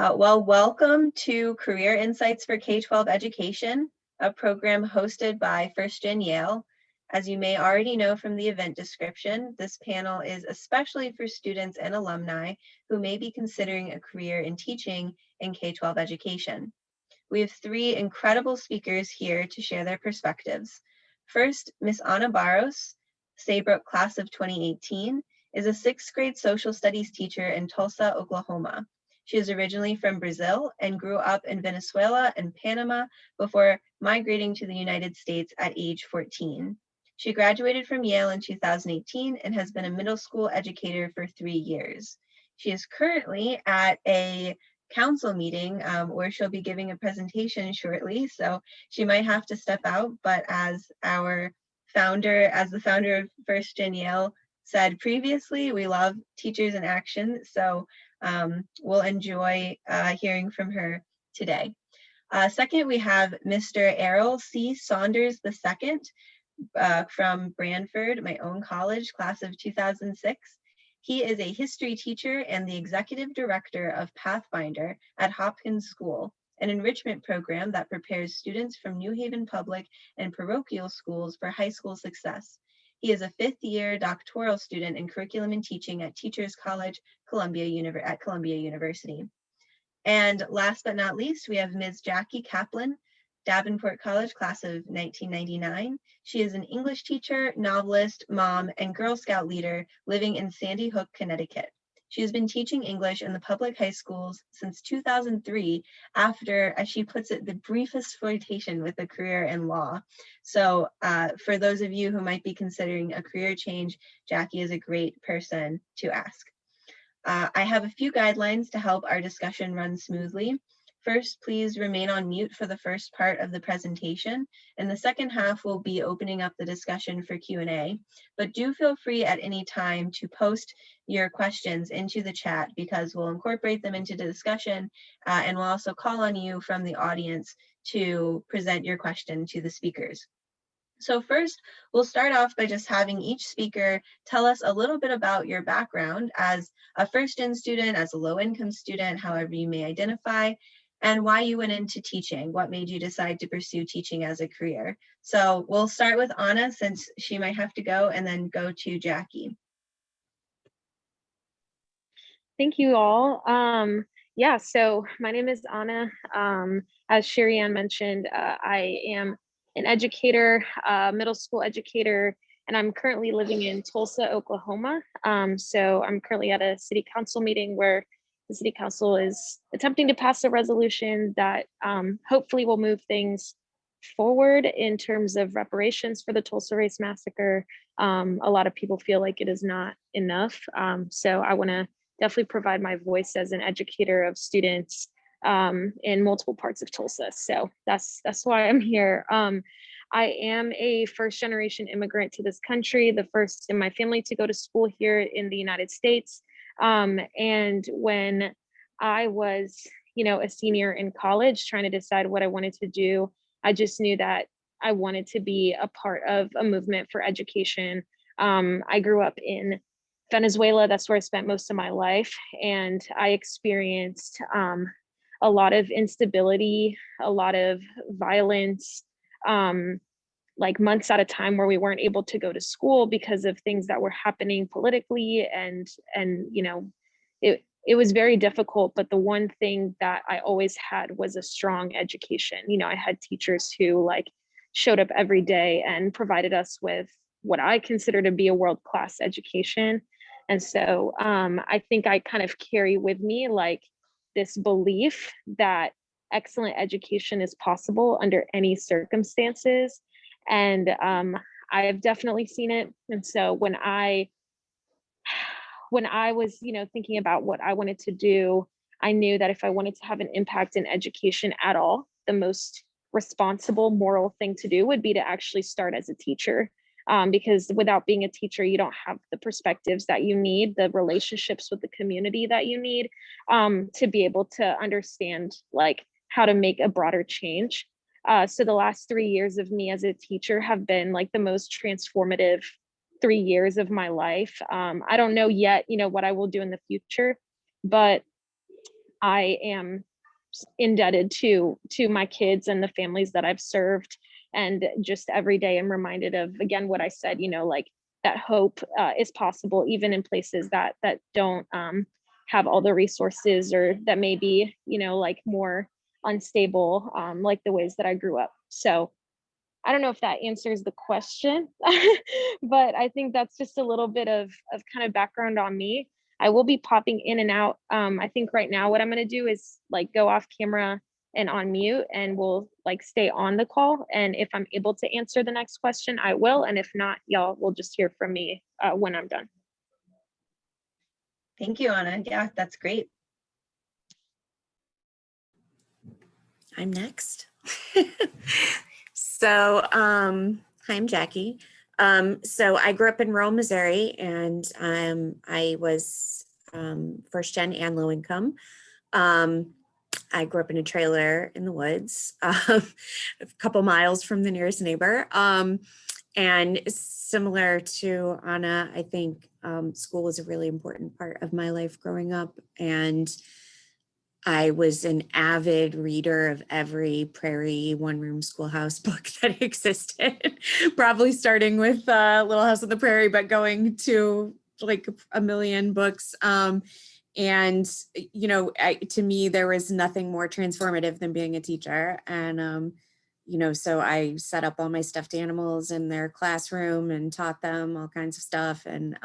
Welcome to Career Insights for K12 Education, a program hosted by 1stGen Yale. As you may already know from the event description, this panel is especially for students and alumni who may be considering a career in teaching in K12 education. We have three incredible speakers here to share their perspectives. First, Ms. Ana Barros, Saybrook class of 2018, is a sixth grade social studies teacher in Tulsa, Oklahoma. She is originally from Brazil and grew up in Venezuela and Panama before migrating to the United States at age 14. She graduated from Yale in 2018 and has been a middle school educator for 3 years. She is currently at a council meeting where she'll be giving a presentation shortly, so she might have to step out, but as the founder of 1stGen Yale said previously, we love teachers in action, so we'll enjoy hearing from her today. Second, we have Mr. Errol C. Saunders II from Branford, my own college, class of 2006. He is a history teacher and the executive director of Pathfinder at Hopkins School, an enrichment program that prepares students from New Haven Public and parochial schools for high school success. He is a fifth-year doctoral student in curriculum and teaching at Teachers College, Columbia University. And last but not least, we have Ms. Jackie Kaplan, Davenport College, class of 1999. She is an English teacher, novelist, mom, and Girl Scout leader living in Sandy Hook, Connecticut. She has been teaching English in the public high schools since 2003 after, as she puts it, the briefest flirtation with a career in law. So for those of you who might be considering a career change, Jackie is a great person to ask. I have a few guidelines to help our discussion run smoothly. First, please remain on mute for the first part of the presentation, and the second half will be opening up the discussion for Q&A, but do feel free at any time to post your questions into the chat because we'll incorporate them into the discussion, and we'll also call on you from the audience to present your question to the speakers. So first, we'll start off by just having each speaker tell us a little bit about your background as a 1stGen student, as a low-income student, however you may identify, and why you went into teaching. What made you decide to pursue teaching as a career? So we'll start with Ana since she might have to go, and then go to Jackie. Thank you all. Yeah, so my name is Ana. As Sherry Ann mentioned, I am an educator, middle school educator, and I'm currently living in Tulsa, Oklahoma. So I'm currently at a city council meeting where the city council is attempting to pass a resolution that hopefully will move things forward in terms of reparations for the Tulsa Race Massacre. A lot of people feel like it is not enough. So I want to definitely provide my voice as an educator of students in multiple parts of Tulsa. So that's why I'm here. I am a first generation immigrant to this country, the first in my family to go to school here in the United States. And when I was, a senior in college trying to decide what I wanted to do, I just knew that I wanted to be a part of a movement for education. I grew up in Venezuela. That's where I spent most of my life. And I experienced a lot of instability, a lot of violence, like months at a time where we weren't able to go to school because of things that were happening politically. And it was very difficult. But the one thing that I always had was a strong education. I had teachers who showed up every day and provided us with what I consider to be a world-class education. And so I think I kind of carry with me this belief that excellent education is possible under any circumstances. And I've definitely seen it. And so when I was, thinking about what I wanted to do, I knew that if I wanted to have an impact in education at all, the most responsible, moral thing to do would be to actually start as a teacher. Because without being a teacher, you don't have the perspectives that you need, the relationships with the community that you need to be able to understand how to make a broader change. So the last 3 years of me as a teacher have been the most transformative 3 years of my life. I don't know yet, what I will do in the future, but I am indebted to my kids and the families that I've served. And just every day I'm reminded of, again, what I said, like that hope is possible even in places that don't have all the resources, or that may be, like more unstable, like the ways that I grew up. So I don't know if that answers the question, but I think that's just a little bit of kind of background on me. I will be popping in and out. I think right now what I'm going to do is like go off camera and on mute, and we'll like stay on the call. And if I'm able to answer the next question, I will. And if not, y'all will just hear from me when I'm done. Thank you, Anna. Yeah, that's great. I'm next. So, hi, I'm Jackie. So I grew up in rural Missouri, and I was 1stGen and low income. I grew up in a trailer in the woods, a couple miles from the nearest neighbor. And similar to Anna, I think school was a really important part of my life growing up. And I was an avid reader of every Prairie one-room schoolhouse book that existed, probably starting with Little House on the Prairie, but going to like a million books. And, to me, there was nothing more transformative than being a teacher. And, so I set up all my stuffed animals in their classroom and taught them all kinds of stuff. And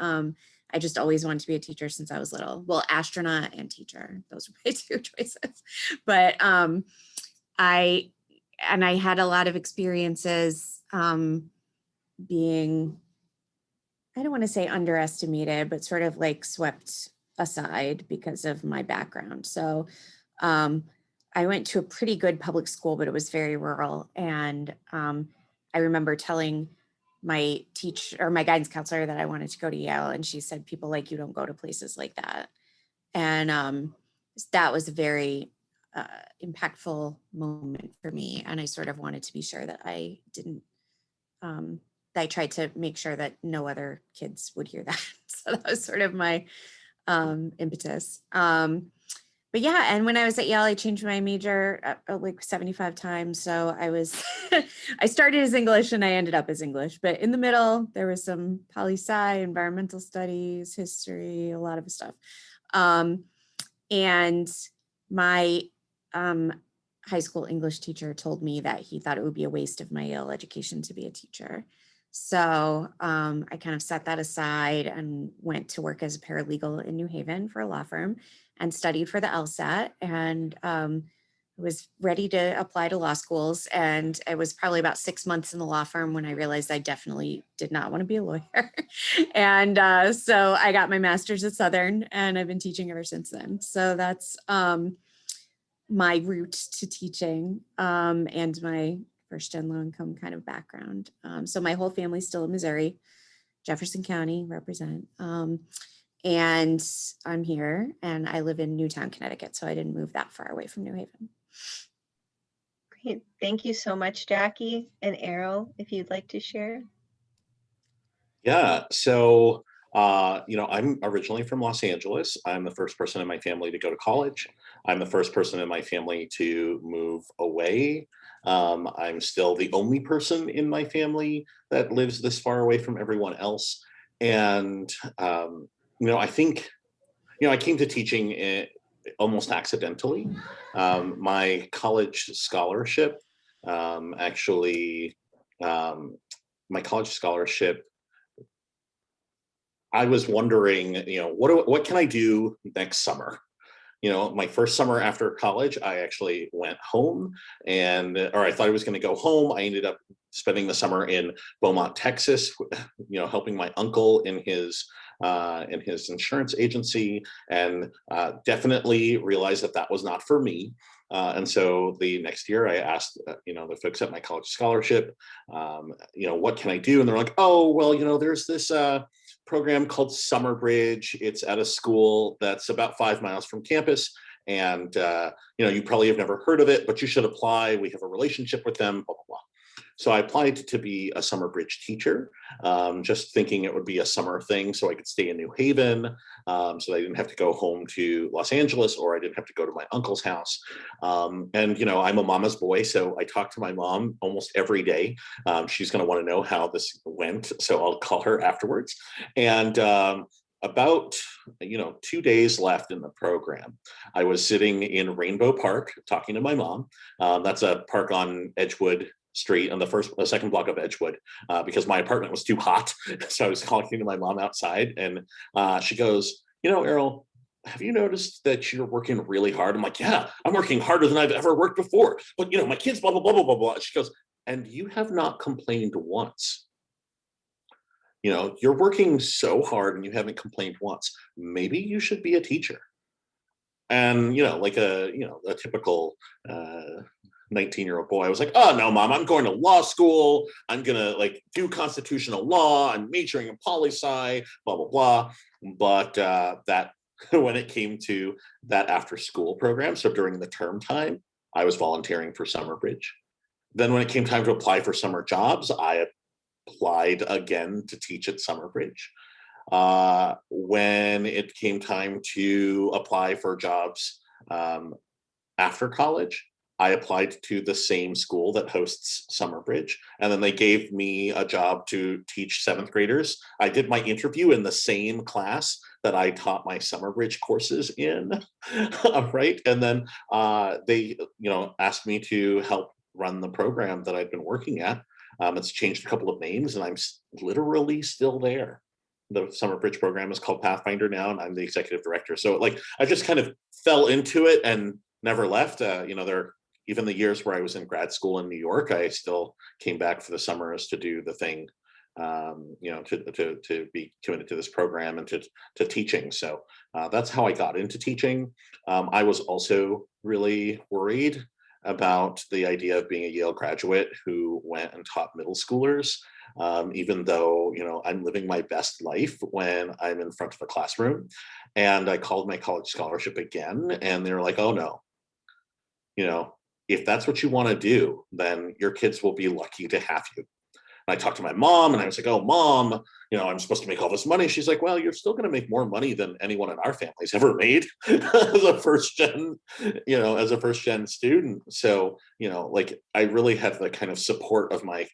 I just always wanted to be a teacher since I was little. Well, astronaut and teacher, those were my two choices. But I had a lot of experiences being, I don't want to say underestimated, but sort of like swept aside because of my background. So I went to a pretty good public school, but it was very rural. And I remember telling my my guidance counselor that I wanted to go to Yale. And she said, people like you don't go to places like that. And that was a very impactful moment for me. And I sort of wanted to be sure that I didn't, I tried to make sure that no other kids would hear that. So that was sort of my impetus. But yeah, and when I was at Yale, I changed my major like 75 times. So I was, I started as English and I ended up as English, but in the middle, there was some poli-sci, environmental studies, history, a lot of stuff. And my high school English teacher told me that he thought it would be a waste of my Yale education to be a teacher. So I kind of set that aside and went to work as a paralegal in New Haven for a law firm and studied for the LSAT, and was ready to apply to law schools. And I was probably about 6 months in the law firm when I realized I definitely did not want to be a lawyer. And so I got my master's at Southern, and I've been teaching ever since then. So that's my route to teaching and my 1stGen low income kind of background. So my whole family's still in Missouri, Jefferson County represent. And I'm here, and I live in Newtown, Connecticut. So I didn't move that far away from New Haven. Great. Thank you so much, Jackie. And Errol, if you'd like to share. Yeah, so, I'm originally from Los Angeles. I'm the first person in my family to go to college. I'm the first person in my family to move away. I'm still the only person in my family that lives this far away from everyone else. And, I think, I came to teaching almost accidentally. My college scholarship, actually, my college scholarship, I was wondering, what can I do next summer? My first summer after college, I actually went home, or I thought I was going to go home. I ended up spending the summer in Beaumont, Texas, helping my uncle in his insurance agency, and definitely realized that was not for me. And so the next year I asked, the folks at my college scholarship, what can I do? And they're like, oh, well, there's this program called Summer Bridge. It's at a school that's about 5 miles from campus. And, you probably have never heard of it, but you should apply. We have a relationship with them, blah, blah, blah. So I applied to be a summer bridge teacher, just thinking it would be a summer thing so I could stay in New Haven, so that I didn't have to go home to Los Angeles, or I didn't have to go to my uncle's house. And, you know, I'm a mama's boy, so I talk to my mom almost every day. She's going to want to know how this went, so I'll call her afterwards. And about 2 days left in the program, I was sitting in Rainbow Park talking to my mom. That's a park on Edgewood Street on the second block of Edgewood, because my apartment was too hot. So I was talking to my mom outside, and she goes, Errol, have you noticed that you're working really hard? I'm like, yeah, I'm working harder than I've ever worked before. But my kids, blah, blah, blah, blah, blah, blah. She goes, and you have not complained once. You're working so hard and you haven't complained once. Maybe you should be a teacher. And, like a typical 19-year-old boy, I was like, oh no, mom, I'm going to law school. I'm going to do constitutional law. I'm majoring in poli-sci, blah, blah, blah. But that when it came to that after school program, so during the term time, I was volunteering for Summer Bridge. Then when it came time to apply for summer jobs, I applied again to teach at Summer Bridge. When it came time to apply for jobs after college, I applied to the same school that hosts Summer Bridge, and then they gave me a job to teach 7th graders. I did my interview in the same class that I taught my Summer Bridge courses in, right? And then they, asked me to help run the program that I'd been working at. It's changed a couple of names, and I'm literally still there. The Summer Bridge program is called Pathfinder now, and I'm the executive director. So I just kind of fell into it and never left. There, even the years where I was in grad school in New York, I still came back for the summers to do the thing, to be committed to this program and to teaching. So that's how I got into teaching. I was also really worried about the idea of being a Yale graduate who went and taught middle schoolers, even though, I'm living my best life when I'm in front of a classroom. And I called my college scholarship again, and they were like, oh no, if that's what you want to do, then your kids will be lucky to have you. And I talked to my mom, and I was like, oh, mom, I'm supposed to make all this money. She's like, well, you're still going to make more money than anyone in our family's ever made as a first gen student. So, I really have the kind of support of my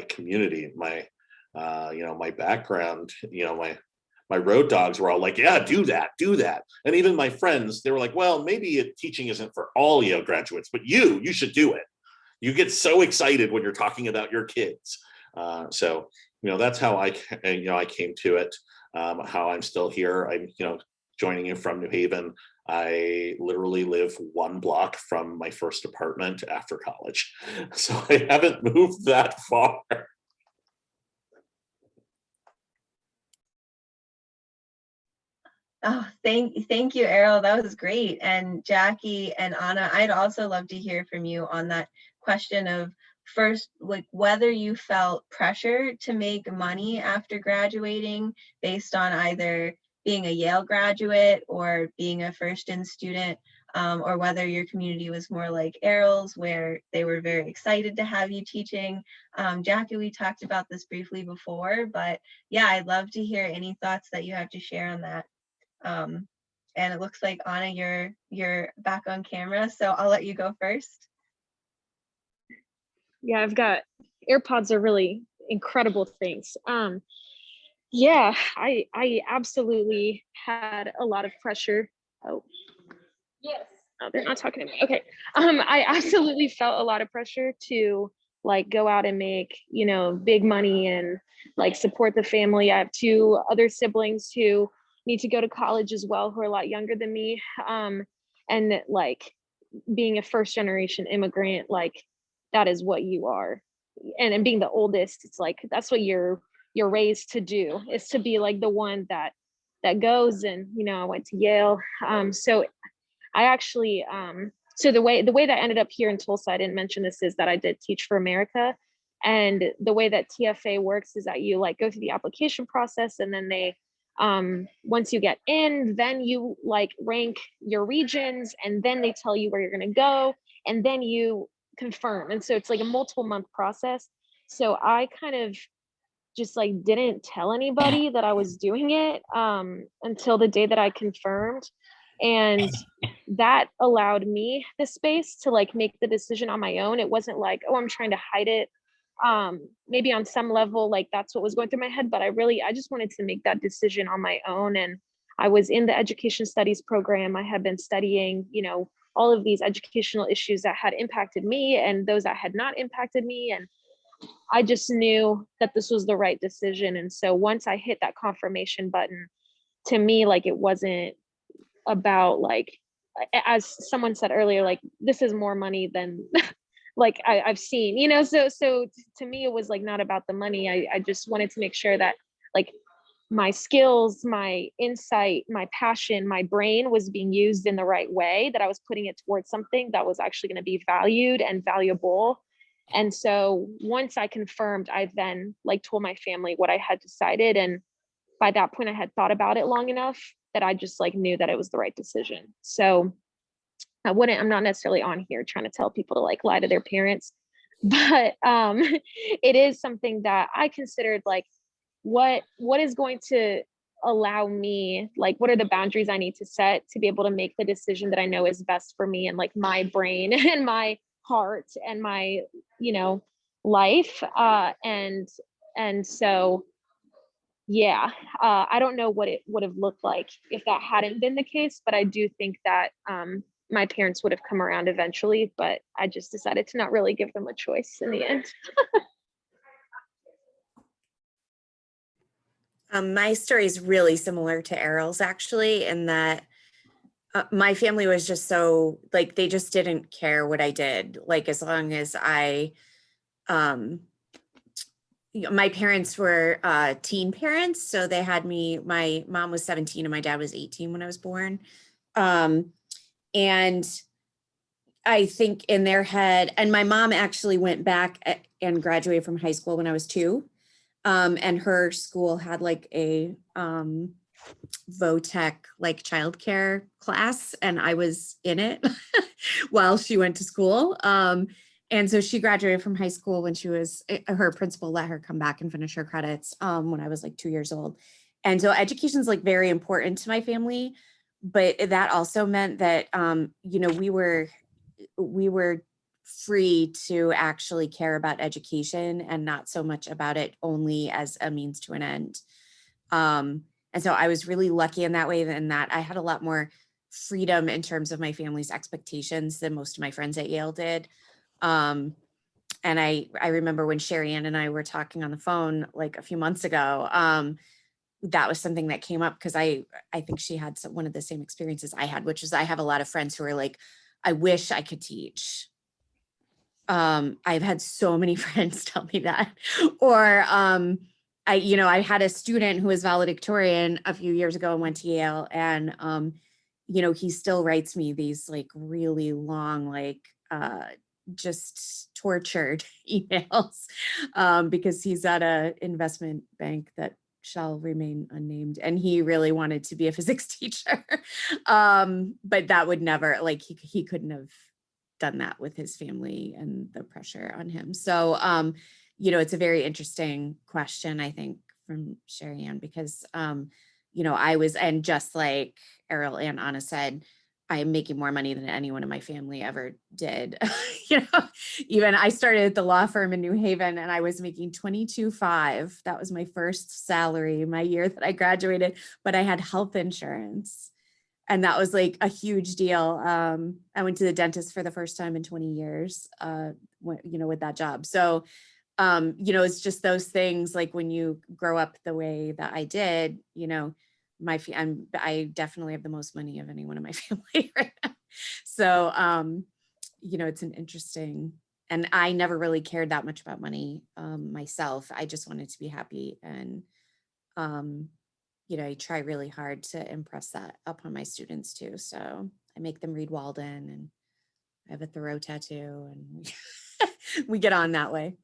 community, my background, my road dogs were all like, yeah, do that. And even my friends, they were like, well, maybe teaching isn't for all Yale graduates, but you should do it. You get so excited when you're talking about your kids. So, that's how I came to it, how I'm still here. I'm, joining you from New Haven. I literally live 1 block from my first apartment after college. So I haven't moved that far. Oh, thank you, Errol. That was great. And Jackie and Anna, I'd also love to hear from you on that question of first, whether you felt pressure to make money after graduating based on either being a Yale graduate or being a 1stGen student, or whether your community was more like Errol's, where they were very excited to have you teaching. Jackie, we talked about this briefly before, but yeah, I'd love to hear any thoughts that you have to share on that. And it looks like Anna, you're back on camera, so I'll let you go first. Yeah, I've got AirPods are really incredible things. Yeah, I absolutely had a lot of pressure. Oh, yes. Oh, they're not talking to me. Okay. I absolutely felt a lot of pressure to go out and make, big money and support the family. I have 2 other siblings who need to go to college as well, who are a lot younger than me. And being a 1st generation immigrant, that is what you are. And being the oldest, it's that's what you're raised to do, is to be the one that goes. And I went to Yale. So I actually so the way that I ended up here in Tulsa, I didn't mention this, is that I did Teach for America. And the way that TFA works is that you go through the application process, and then they once you get in, then you rank your regions, and then they tell you where you're going to go, and then you confirm. And so it's a multiple month process. So I kind of just like didn't tell anybody that I was doing it until the day that I confirmed. And that allowed me the space to like make the decision on my own. It wasn't like, oh, I'm trying to hide it. Maybe on some level, like that's what was going through my head, but I just wanted to make that decision on my own. And I was in the education studies program. I had been studying, all of these educational issues that had impacted me and those that had not impacted me. And I just knew that this was the right decision. And so once I hit that confirmation button, to me, like it wasn't about like, as someone said earlier, like this is more money than like I've seen, so to me, it was like not about the money. I just wanted to make sure that like my skills, my insight, my passion, my brain was being used in the right way, that I was putting it towards something that was actually going to be valued and valuable. And so once I confirmed, I then like told my family what I had decided. And by that point, I had thought about it long enough that I just like knew that it was the right decision. So I'm not necessarily on here trying to tell people to like lie to their parents, but it is something that I considered like, what is going to allow me, like, what are the boundaries I need to set to be able to make the decision that I know is best for me and like my brain and my heart and my, life. And so, yeah, I don't know what it would have looked like if that hadn't been the case, but I do think that my parents would have come around eventually, but I just decided to not really give them a choice in the end. My story is really similar to Errol's actually, in that my family was just so like, they just didn't care what I did. Like, as long as my parents were teen parents. So they had me, my mom was 17 and my dad was 18 when I was born. And I think in their head, and my mom actually went back and graduated from high school when I was 2. And her school had like a VOTEC like childcare class, and I was in it while she went to school. And so she graduated from high school when her principal let her come back and finish her credits when I was like 2 years old. And so education is like very important to my family, but that also meant that we were free to actually care about education and not so much about it only as a means to an end. And so I was really lucky in that way, in that I had a lot more freedom in terms of my family's expectations than most of my friends at Yale did. And I remember when Sherry Ann and I were talking on the phone like a few months ago, that was something that came up because I think she had one of the same experiences I had, which is I have a lot of friends who are like, I wish I could teach. I've had so many friends tell me that, or I had a student who was valedictorian a few years ago and went to Yale, and he still writes me these like really long, like just tortured emails because he's at a investment bank that shall remain unnamed, and he really wanted to be a physics teacher, but that would never, like, he couldn't have done that with his family and the pressure on him. So it's a very interesting question, I think, from Sherry Ann, because I was, and just like Errol and Anna said, I am making more money than anyone in my family ever did. Even I started at the law firm in New Haven and I was making $22,500. That was my first salary my year that I graduated, but I had health insurance. And that was like a huge deal. I went to the dentist for the first time in 20 years, with that job. So, it's just those things, like when you grow up the way that I did, I definitely have the most money of anyone in my family right now. So, it's an interesting, and I never really cared that much about money myself. I just wanted to be happy. And, I try really hard to impress that upon my students too. So I make them read Walden, and I have a Thoreau tattoo, and we get on that way.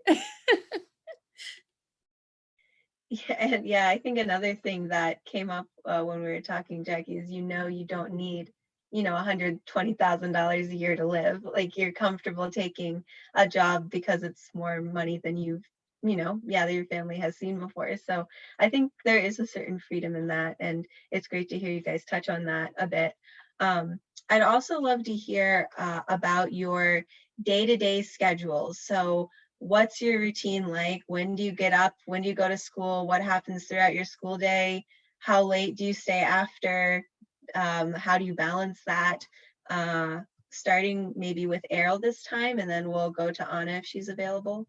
Yeah, I think another thing that came up when we were talking, Jackie, is you don't need $120,000 a year to live. Like, you're comfortable taking a job because it's more money than you've yeah, that your family has seen before. So I think there is a certain freedom in that, and it's great to hear you guys touch on that a bit. I'd also love to hear about your day-to-day schedules. So what's your routine like? When do you get up? When do you go to school? What happens throughout your school day? How late do you stay after? How do you balance that? Starting maybe with Errol this time, and then we'll go to Anna if she's available.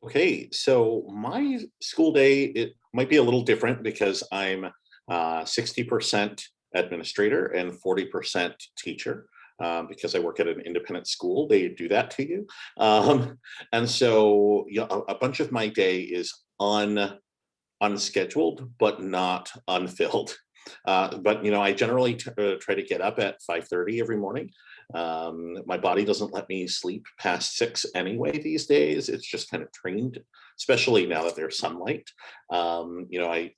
Okay, so my school day, it might be a little different because I'm 60% administrator and 40% teacher. Because I work at an independent school, they do that to you. And so a bunch of my day is unscheduled, but not unfilled. But I generally try to get up at 5:30 every morning. My body doesn't let me sleep past 6 anyway these days. It's just kind of trained, especially now that there's sunlight. I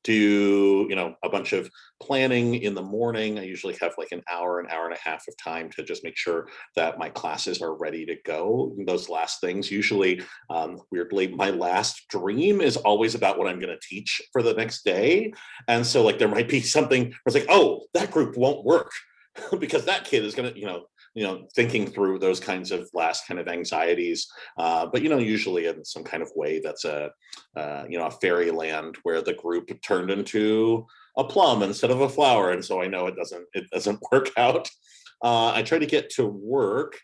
do a bunch of planning in the morning. I usually have like an hour and a half of time to just make sure that my classes are ready to go. Those last things, usually weirdly, my last dream is always about what I'm going to teach for the next day. And so like there might be something where it's like, oh, that group won't work because that kid is going to thinking through those kinds of last kind of anxieties, but usually in some kind of way that's a fairyland where the group turned into a plum instead of a flower, and so I know it doesn't work out. I try to get to work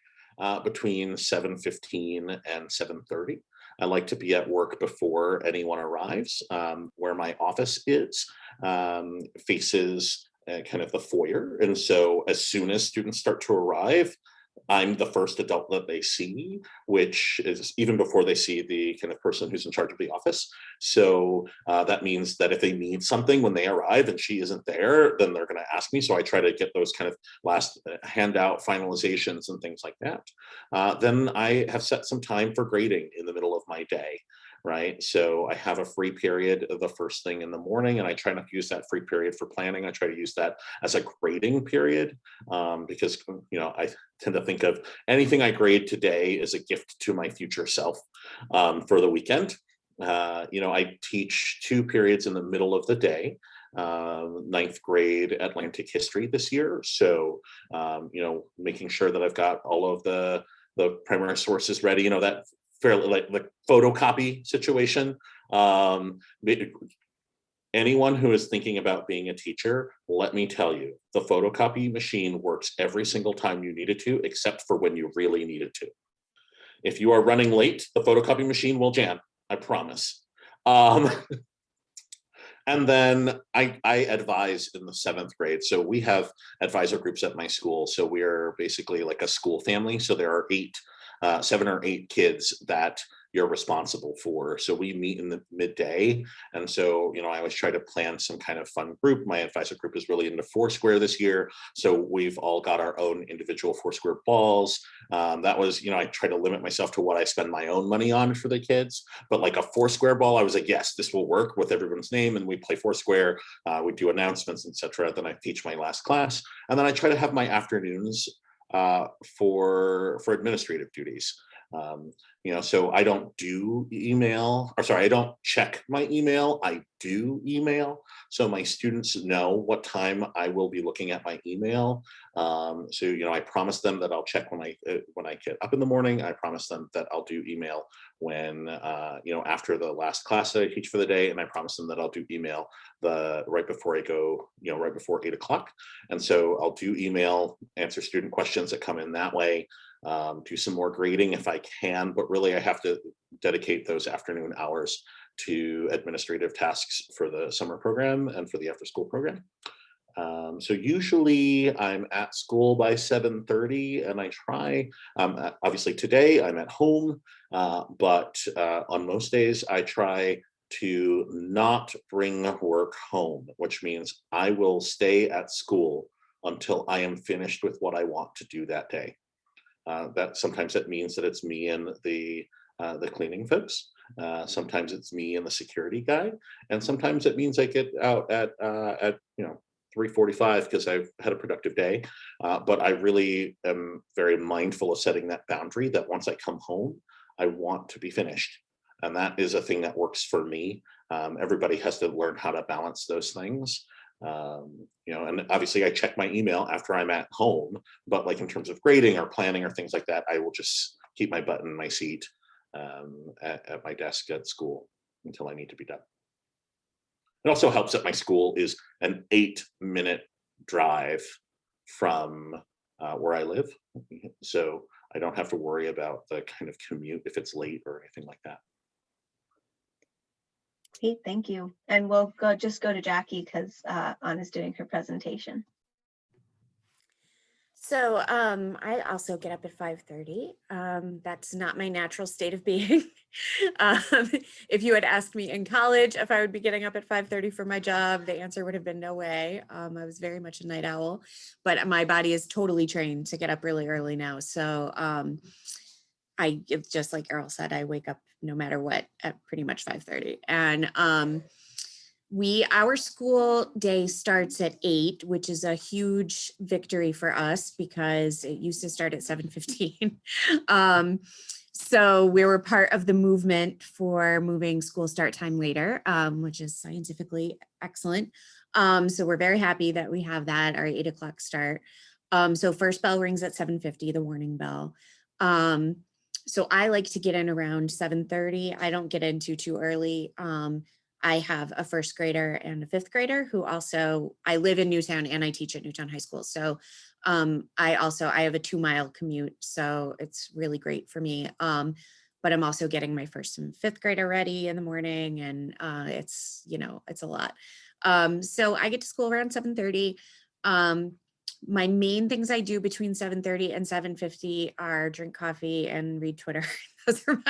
between 7:15 and 7:30. I like to be at work before anyone arrives. Where my office is faces kind of the foyer. And so as soon as students start to arrive, I'm the first adult that they see, which is even before they see the kind of person who's in charge of the office. So that means that if they need something when they arrive and she isn't there, then they're going to ask me. So I try to get those kind of last handout finalizations and things like that. Then I have set some time for grading in the middle of my day. Right. So I have a free period the first thing in the morning, and I try not to use that free period for planning. I try to use that as a grading period because, I tend to think of anything I grade today as a gift to my future self for the weekend. I teach 2 periods in the middle of the day. 9th grade Atlantic history this year. So, making sure that I've got all of the primary sources ready, that fairly like the photocopy situation. Anyone who is thinking about being a teacher, let me tell you, the photocopy machine works every single time you need it to, except for when you really need it to. If you are running late, the photocopy machine will jam, I promise. And then I advise in the 7th grade. So we have advisor groups at my school. So we're basically like a school family. So there are 7 or 8 kids that you're responsible for. So we meet in the midday. And so, I always try to plan some kind of fun group. My advisor group is really into Foursquare this year. So we've all got our own individual Foursquare balls. That was, I try to limit myself to what I spend my own money on for the kids. But like a Foursquare ball, I was like, yes, this will work with everyone's name. And we play Foursquare, we do announcements, etc. Then I teach my last class. And then I try to have my afternoons for administrative duties. So I don't do email, or sorry, I don't check my email. I do email. So my students know what time I will be looking at my email. So, I promise them that I'll check when I get up in the morning. I promise them that I'll do email when, after the last class that I teach for the day. And I promise them that I'll do email right before I go, right before 8 o'clock. And so I'll do email, answer student questions that come in that way. Do some more grading if I can, but really I have to dedicate those afternoon hours to administrative tasks for the summer program and for the after school program. So usually I'm at school by 7:30 and I try, obviously today I'm at home, but on most days I try to not bring work home, which means I will stay at school until I am finished with what I want to do that day. That sometimes it means that it's me and the cleaning folks. Sometimes it's me and the security guy, and sometimes it means I get out at 3:45 because I've had a productive day. But I really am very mindful of setting that boundary that once I come home, I want to be finished. And that is a thing that works for me. Everybody has to learn how to balance those things. And obviously I check my email after I'm at home, but like in terms of grading or planning or things like that, I will just keep my butt in my seat at my desk at school until I need to be done. It also helps that my school is an 8-minute drive from where I live. So I don't have to worry about the kind of commute if it's late or anything like that. Great, thank you. And we'll just go to Jackie because Anna's doing her presentation. So I also get up at 5:30. That's not my natural state of being. If you had asked me in college if I would be getting up at 5:30 for my job, the answer would have been no way. I was very much a night owl, but my body is totally trained to get up really early now. So just like Errol said, I wake up no matter what at pretty much 5:30. And our school day starts at 8, which is a huge victory for us because it used to start at 7:15. So we were part of the movement for moving school start time later, which is scientifically excellent. So we're very happy that we have that, our 8 o'clock start. So first bell rings at 7:50, the warning bell. So I like to get in around 7:30. I don't get in too early. I have a first grader and a fifth grader who I live in Newtown and I teach at Newtown High School. So I have a 2-mile commute. So it's really great for me. But I'm also getting my first and fifth grader ready in the morning and it's a lot. So I get to school around 7:30. My main things I do between 7:30 and 7:50 are drink coffee and read Twitter. Those are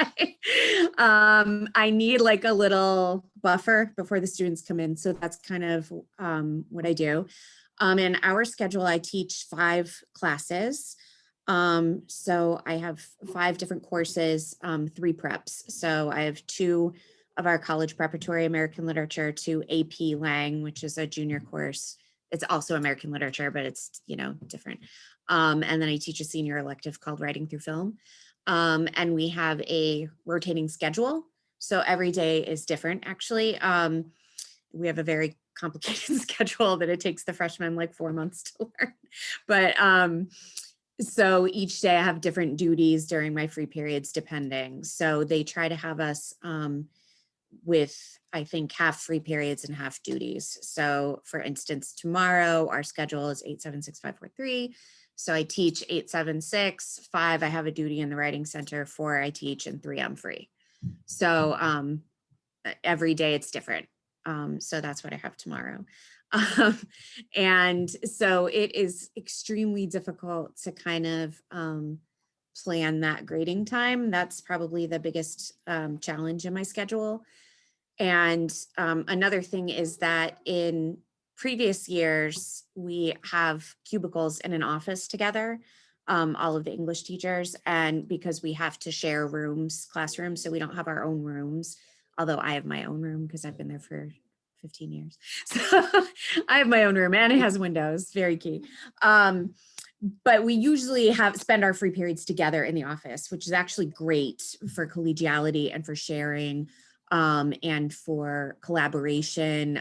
I need like a little buffer before the students come in. So that's kind of what I do. In our schedule, I teach 5 classes. So I have 5 different courses, 3 preps. So I have 2 of our college preparatory American literature, 2 AP Lang, which is a junior course. It's also American literature, but it's, different. And then I teach a senior elective called Writing Through Film. And we have a rotating schedule. So every day is different, actually. We have a very complicated schedule that it takes the freshmen like 4 months to learn. But so each day I have different duties during my free periods, depending. So they try to have us with, I think, half free periods and half duties. So for instance, tomorrow our schedule is 8-7-6-5-4-3. So I teach 8-7-6, 5 I have a duty in the writing center, 4 I teach, and 3 I'm free. So every day it's different. So that's what I have tomorrow. And so it is extremely difficult to kind of plan that grading time. That's probably the biggest challenge in my schedule. And another thing is that in previous years, we have cubicles in an office together, all of the English teachers, and because we have to share classrooms, so we don't have our own rooms, although I have my own room because I've been there for 15 years. So I have my own room and it has windows, very key. But we usually spend our free periods together in the office, which is actually great for collegiality and for sharing and for collaboration.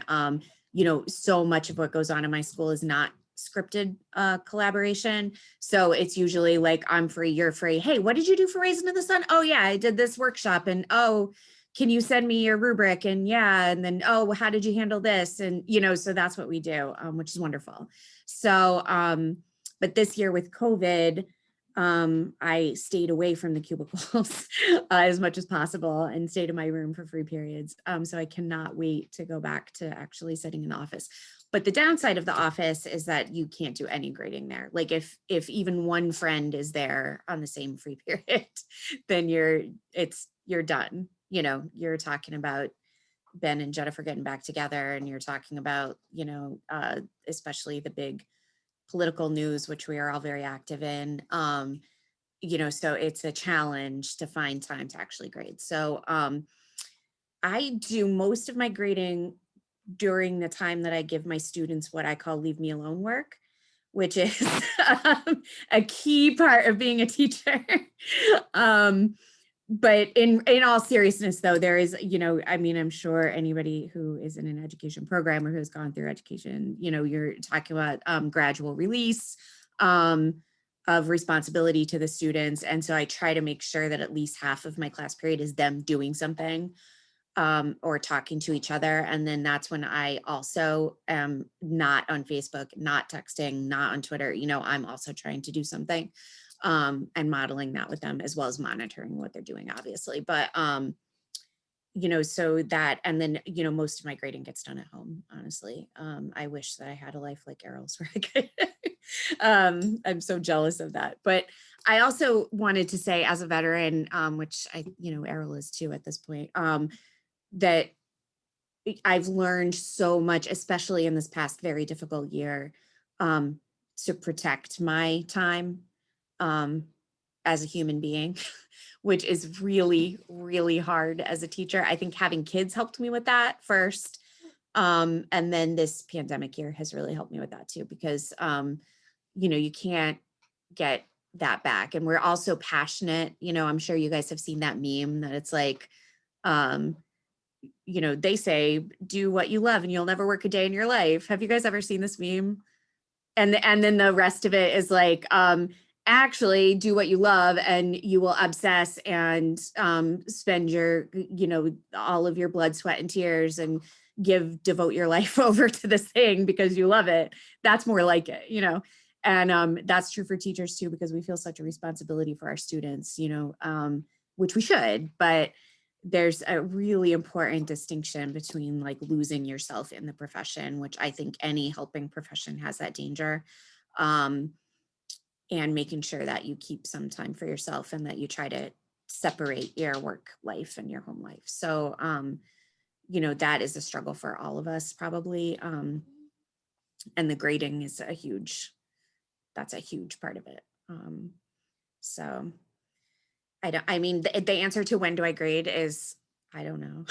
So much of what goes on in my school is not scripted collaboration. So it's usually like, I'm free, you're free. Hey, what did you do for Raisin in the Sun? Oh yeah, I did this workshop. And oh, can you send me your rubric? And yeah, and then, oh, how did you handle this? And, so that's what we do, which is wonderful. So, but this year with COVID, I stayed away from the cubicles as much as possible and stayed in my room for free periods. So I cannot wait to go back to actually sitting in the office. But the downside of the office is that you can't do any grading there. Like if even one friend is there on the same free period, then you're done. You're talking about Ben and Jennifer getting back together, and you're talking about, especially the big political news, which we are all very active in. So it's a challenge to find time to actually grade. So I do most of my grading during the time that I give my students what I call leave me alone work, which is a key part of being a teacher. But in all seriousness, though, there is, I mean, I'm sure anybody who is in an education program or who has gone through education, you're talking about gradual release of responsibility to the students. And so I try to make sure that at least half of my class period is them doing something or talking to each other. And then that's when I also am not on Facebook, not texting, not on Twitter. I'm also trying to do something and modeling that with them, as well as monitoring what they're doing, obviously. But, so that, and then, most of my grading gets done at home, honestly. I wish that I had a life like Errol's where I could, I'm so jealous of that. But I also wanted to say, as a veteran, which Errol is too at this point, that I've learned so much, especially in this past very difficult year, to protect my time as a human being, which is really, really hard as a teacher. I think having kids helped me with that first. And then this pandemic year has really helped me with that too, because, you can't get that back. And we're also passionate, I'm sure you guys have seen that meme that it's like, they say, do what you love and you'll never work a day in your life. Have you guys ever seen this meme? And then the rest of it is like, actually do what you love and you will obsess and spend your, all of your blood, sweat, and tears and devote your life over to this thing because you love it. That's more like it, and that's true for teachers too, because we feel such a responsibility for our students, which we should, but there's a really important distinction between like losing yourself in the profession, which I think any helping profession has that danger, and making sure that you keep some time for yourself and that you try to separate your work life and your home life. So, that is a struggle for all of us probably. And the grading is that's a huge part of it. So the answer to when do I grade is, I don't know.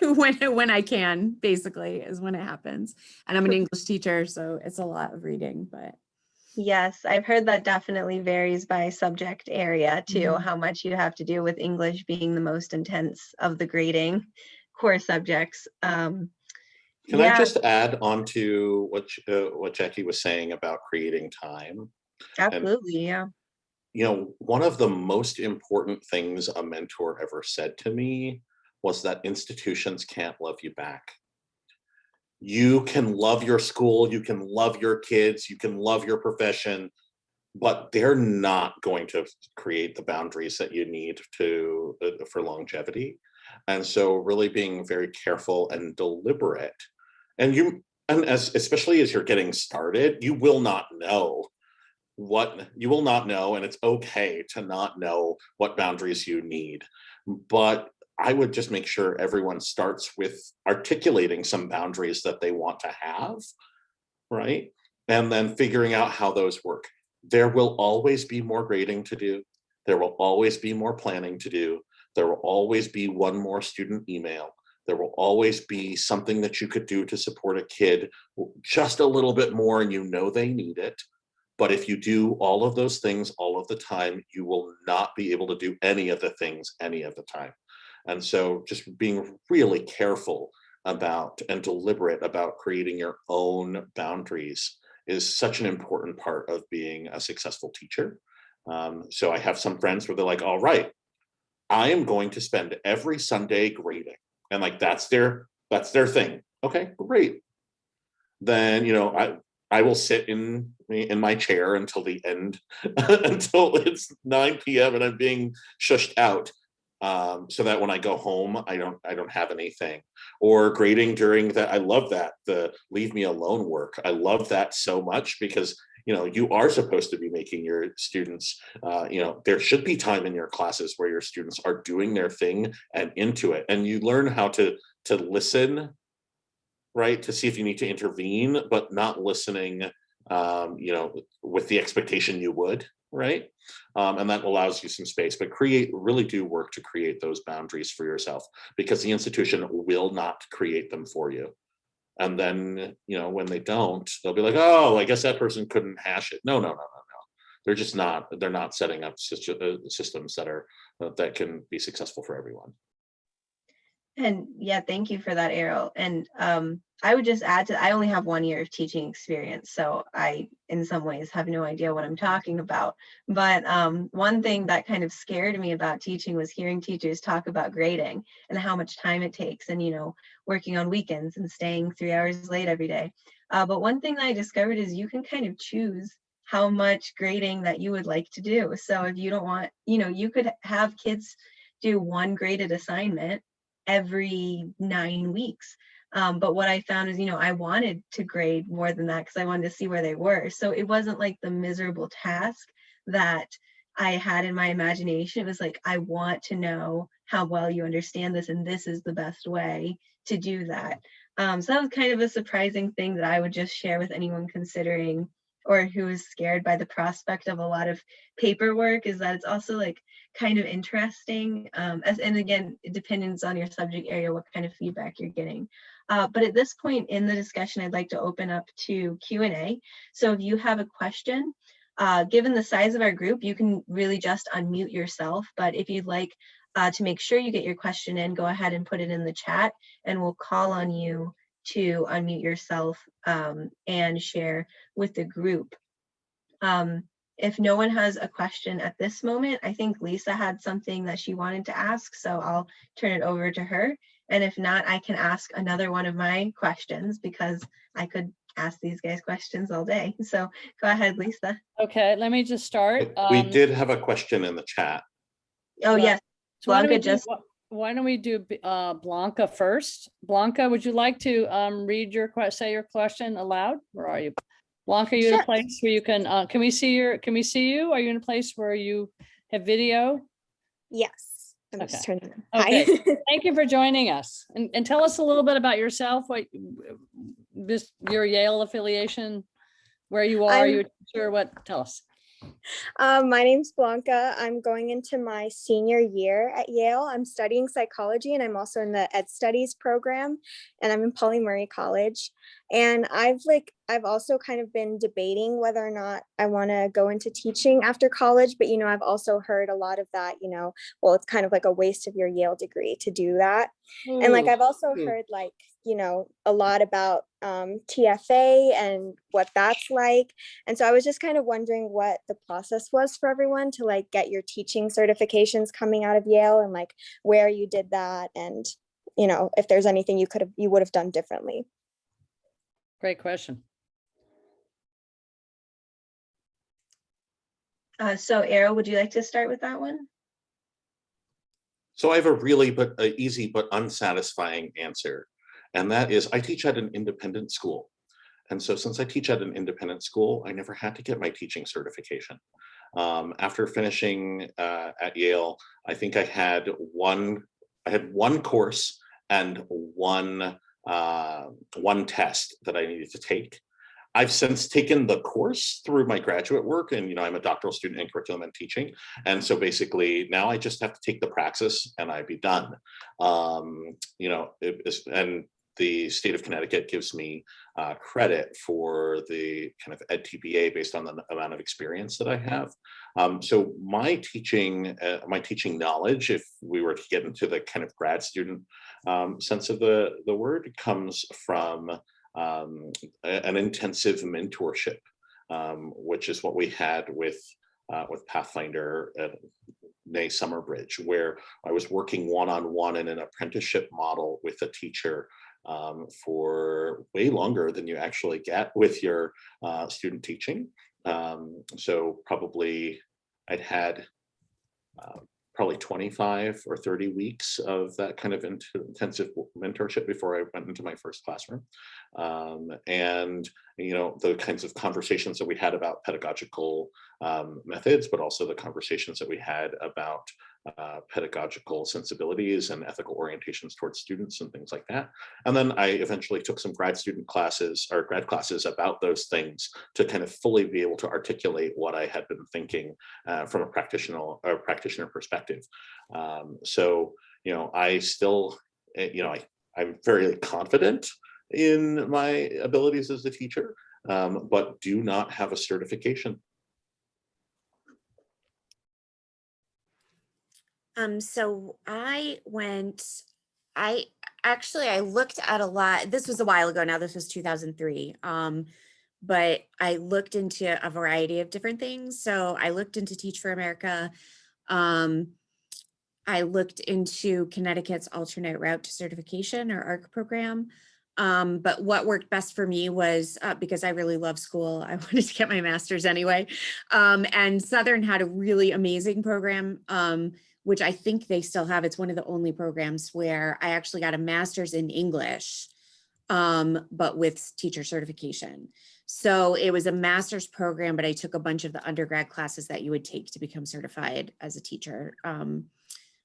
when I can, basically, is when it happens. And I'm an English teacher, so it's a lot of reading, but. Yes, I've heard that definitely varies by subject area too, Mhm. how much you have to do with English being the most intense of the grading core subjects. Can I Yeah, just add on to what Jackie was saying about creating time? And, absolutely. Yeah. one of the most important things a mentor ever said to me was that institutions can't love you back. You can love your school, you can love your kids, you can love your profession, but they're not going to create the boundaries that you need for longevity. And so really being very careful and deliberate. And especially as you're getting started, you will not know, and it's okay to not know what boundaries you need. But I would just make sure everyone starts with articulating some boundaries that they want to have, right? And then figuring out how those work. There will always be more grading to do. There will always be more planning to do. There will always be one more student email. There will always be something that you could do to support a kid just a little bit more, and they need it. But if you do all of those things all of the time, you will not be able to do any of the things any of the time. And so just being really careful about and deliberate about creating your own boundaries is such an important part of being a successful teacher. So I have some friends where they're like, all right, I am going to spend every Sunday grading. And like that's their thing. Okay, great. Then I will sit in my chair until the end, until it's 9 p.m. and I'm being shushed out, so that when I go home, I don't have anything. Or grading during that, I love that, the leave me alone work. I love that so much because you are supposed to be making your students. There should be time in your classes where your students are doing their thing and into it, and you learn how to listen, right, to see if you need to intervene, but not listening, with the expectation you would. right? And that allows you some space, but really do work to create those boundaries for yourself, because the institution will not create them for you. And then, when they don't, they'll be like, oh, I guess that person couldn't hash it. No. They're not setting up systems that can be successful for everyone. And yeah, thank you for that, Errol. And I would just add I only have 1 year of teaching experience, so I, in some ways, have no idea what I'm talking about. But one thing that kind of scared me about teaching was hearing teachers talk about grading and how much time it takes, and working on weekends and staying 3 hours late every day. But one thing that I discovered is you can kind of choose how much grading that you would like to do. So if you don't want, you could have kids do one graded assignment every 9 weeks. But what I found is, I wanted to grade more than that because I wanted to see where they were. So it wasn't like the miserable task that I had in my imagination. It was like, I want to know how well you understand this, and this is the best way to do that. So that was kind of a surprising thing that I would just share with anyone considering, or who is scared by the prospect of a lot of paperwork, is that it's also like kind of interesting. And again, it depends on your subject area, what kind of feedback you're getting. But at this point in the discussion, I'd like to open up to Q&A. So if you have a question, given the size of our group, you can really just unmute yourself. But if you'd like to make sure you get your question in, go ahead and put it in the chat, and we'll call on you to unmute yourself and share with the group. If no one has a question at this moment, I think Lisa had something that she wanted to ask, so I'll turn it over to her. And if not, I can ask another one of my questions, because I could ask these guys questions all day. So go ahead, Lisa. Okay, let me just start. We did have a question in the chat. Oh, yes. So why don't we do Blanca first? Blanca, would you like to read say your question aloud? Where are you? Blanca, are you in a place where you can we see you? Are you in a place where you have video? Yes. I'm just turning it on. Okay. Hi. Thank you for joining us. And tell us a little bit about yourself, your Yale affiliation, where you are, you're a teacher, tell us. My name's Blanca. I'm going into my senior year at Yale. I'm studying psychology, and I'm also in the Ed Studies program, and I'm in Pauli Murray College. And I've also kind of been debating whether or not I want to go into teaching after college. But, I've also heard a lot of that, well, it's kind of like a waste of your Yale degree to do that. Ooh. And I've also heard a lot about TFA and what that's like. And so I was just kind of wondering what the process was for everyone to get your teaching certifications coming out of Yale, and where you did that, and if there's anything you would have done differently. Great question. So Errol, would you like to start with that one? So I have a really easy but unsatisfying answer. And that is, I teach at an independent school. And so since I teach at an independent school, I never had to get my teaching certification. After finishing at Yale, I think I had one course and one test that I needed to take. I've since taken the course through my graduate work, and I'm a doctoral student in curriculum and teaching. And so basically now I just have to take the praxis and I'd be done. And the state of Connecticut gives me credit for the kind of ed TPA based on the amount of experience that I have. So my teaching knowledge, if we were to get into the kind of grad student sense of the word, comes from an intensive mentorship, which is what we had with Pathfinder at Summerbridge, where I was working one-on-one in an apprenticeship model with a teacher for way longer than you actually get with your student teaching. So probably I'd had probably 25 or 30 weeks of that kind of intensive mentorship before I went into my first classroom. And, the kinds of conversations that we had about pedagogical methods, but also the conversations that we had about pedagogical sensibilities and ethical orientations towards students and things like that. And then I eventually took some grad classes about those things to kind of fully be able to articulate what I had been thinking from a practitioner perspective. So, I still, I'm very confident in my abilities as a teacher, but do not have a certification. So I looked at a lot, this was a while ago now, this was 2003. But I looked into a variety of different things. So I looked into Teach for America. I looked into Connecticut's alternate route to certification or ARC program. But what worked best for me was because I really love school, I wanted to get my master's anyway. And Southern had a really amazing program, which I think they still have. It's one of the only programs where I actually got a master's in English, but with teacher certification. So it was a master's program, but I took a bunch of the undergrad classes that you would take to become certified as a teacher.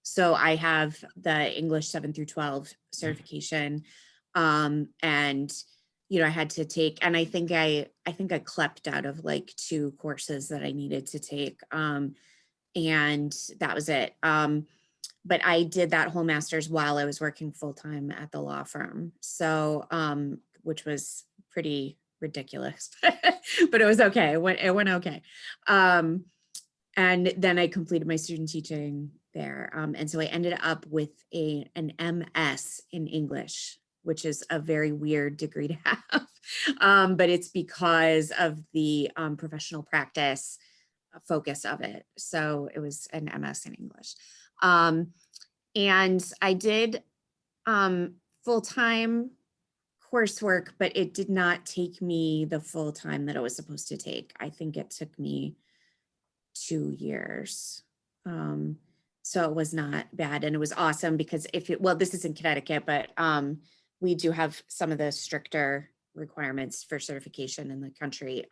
So I have the English 7 through 12 certification. And, I had to take, and I think I clept out of like 2 courses that I needed to take. And that was it. But I did that whole master's while I was working full-time at the law firm. So, which was pretty ridiculous, but it was okay. It went okay. And then I completed my student teaching there. And so I ended up with an MS in English, which is a very weird degree to have. But it's because of the professional practice focus of it. So it was an MS in English. And I did full-time coursework, but it did not take me the full time that it was supposed to take. I think it took me 2 years. So it was not bad. And it was awesome because this is in Connecticut, but we do have some of the stricter requirements for certification in the country.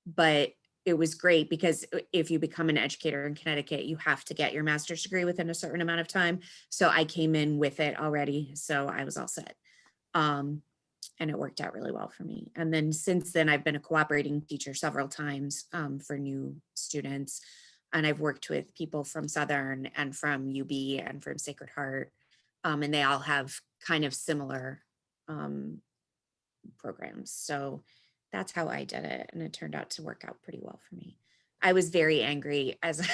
But it was great because if you become an educator in Connecticut, you have to get your master's degree within a certain amount of time. So I came in with it already. So I was all set. And it worked out really well for me. And then since then, I've been a cooperating teacher several times for new students. And I've worked with people from Southern and from UB and from Sacred Heart. And they all have kind of similar programs. So that's how I did it. And it turned out to work out pretty well for me. I was very angry as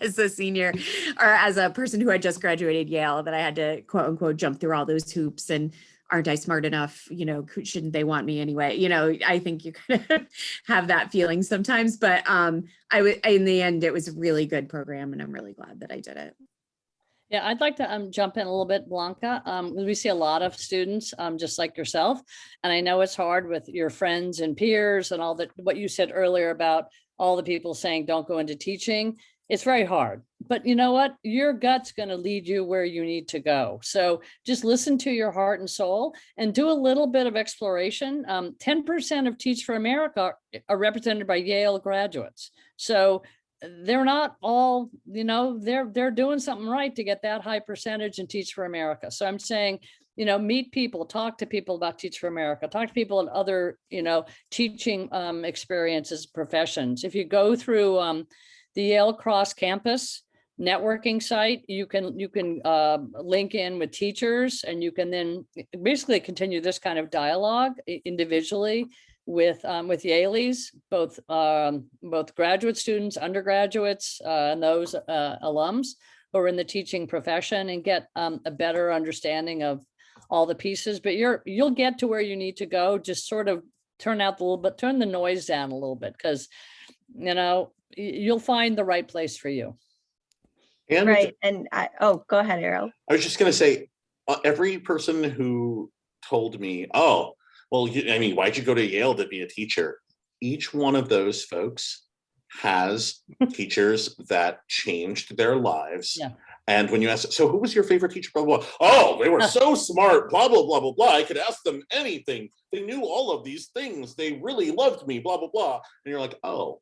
a senior or as a person who had just graduated Yale that I had to quote unquote jump through all those hoops and aren't I smart enough? Shouldn't they want me anyway? I think you kind of have that feeling sometimes, but in the end, it was a really good program and I'm really glad that I did it. Yeah, I'd like to jump in a little bit, Blanca. We see a lot of students just like yourself. And I know it's hard with your friends and peers and all that, what you said earlier about all the people saying, don't go into teaching. It's very hard, but you know what? Your gut's going to lead you where you need to go. So just listen to your heart and soul and do a little bit of exploration. 10% of Teach for America are represented by Yale graduates. So they're not all, they're doing something right to get that high percentage in Teach for America. So I'm saying, meet people, talk to people about Teach for America, talk to people in other, teaching experiences, professions. If you go through the Yale Cross Campus networking site, you can link in with teachers and you can then basically continue this kind of dialogue individually with Yaleys, both graduate students, undergraduates, and those alums who are in the teaching profession, and get a better understanding of all the pieces. But you'll get to where you need to go. Just sort of turn the noise down a little bit, because you'll find the right place for you. And right. And go ahead, Errol. I was just going to say, every person who told me, oh, well, why'd you go to Yale to be a teacher? Each one of those folks has teachers that changed their lives. Yeah. And when you ask, so who was your favorite teacher? Blah, blah, blah. Oh, they were so smart, blah, blah, blah, blah, blah. I could ask them anything. They knew all of these things. They really loved me, blah, blah, blah. And you're like, oh.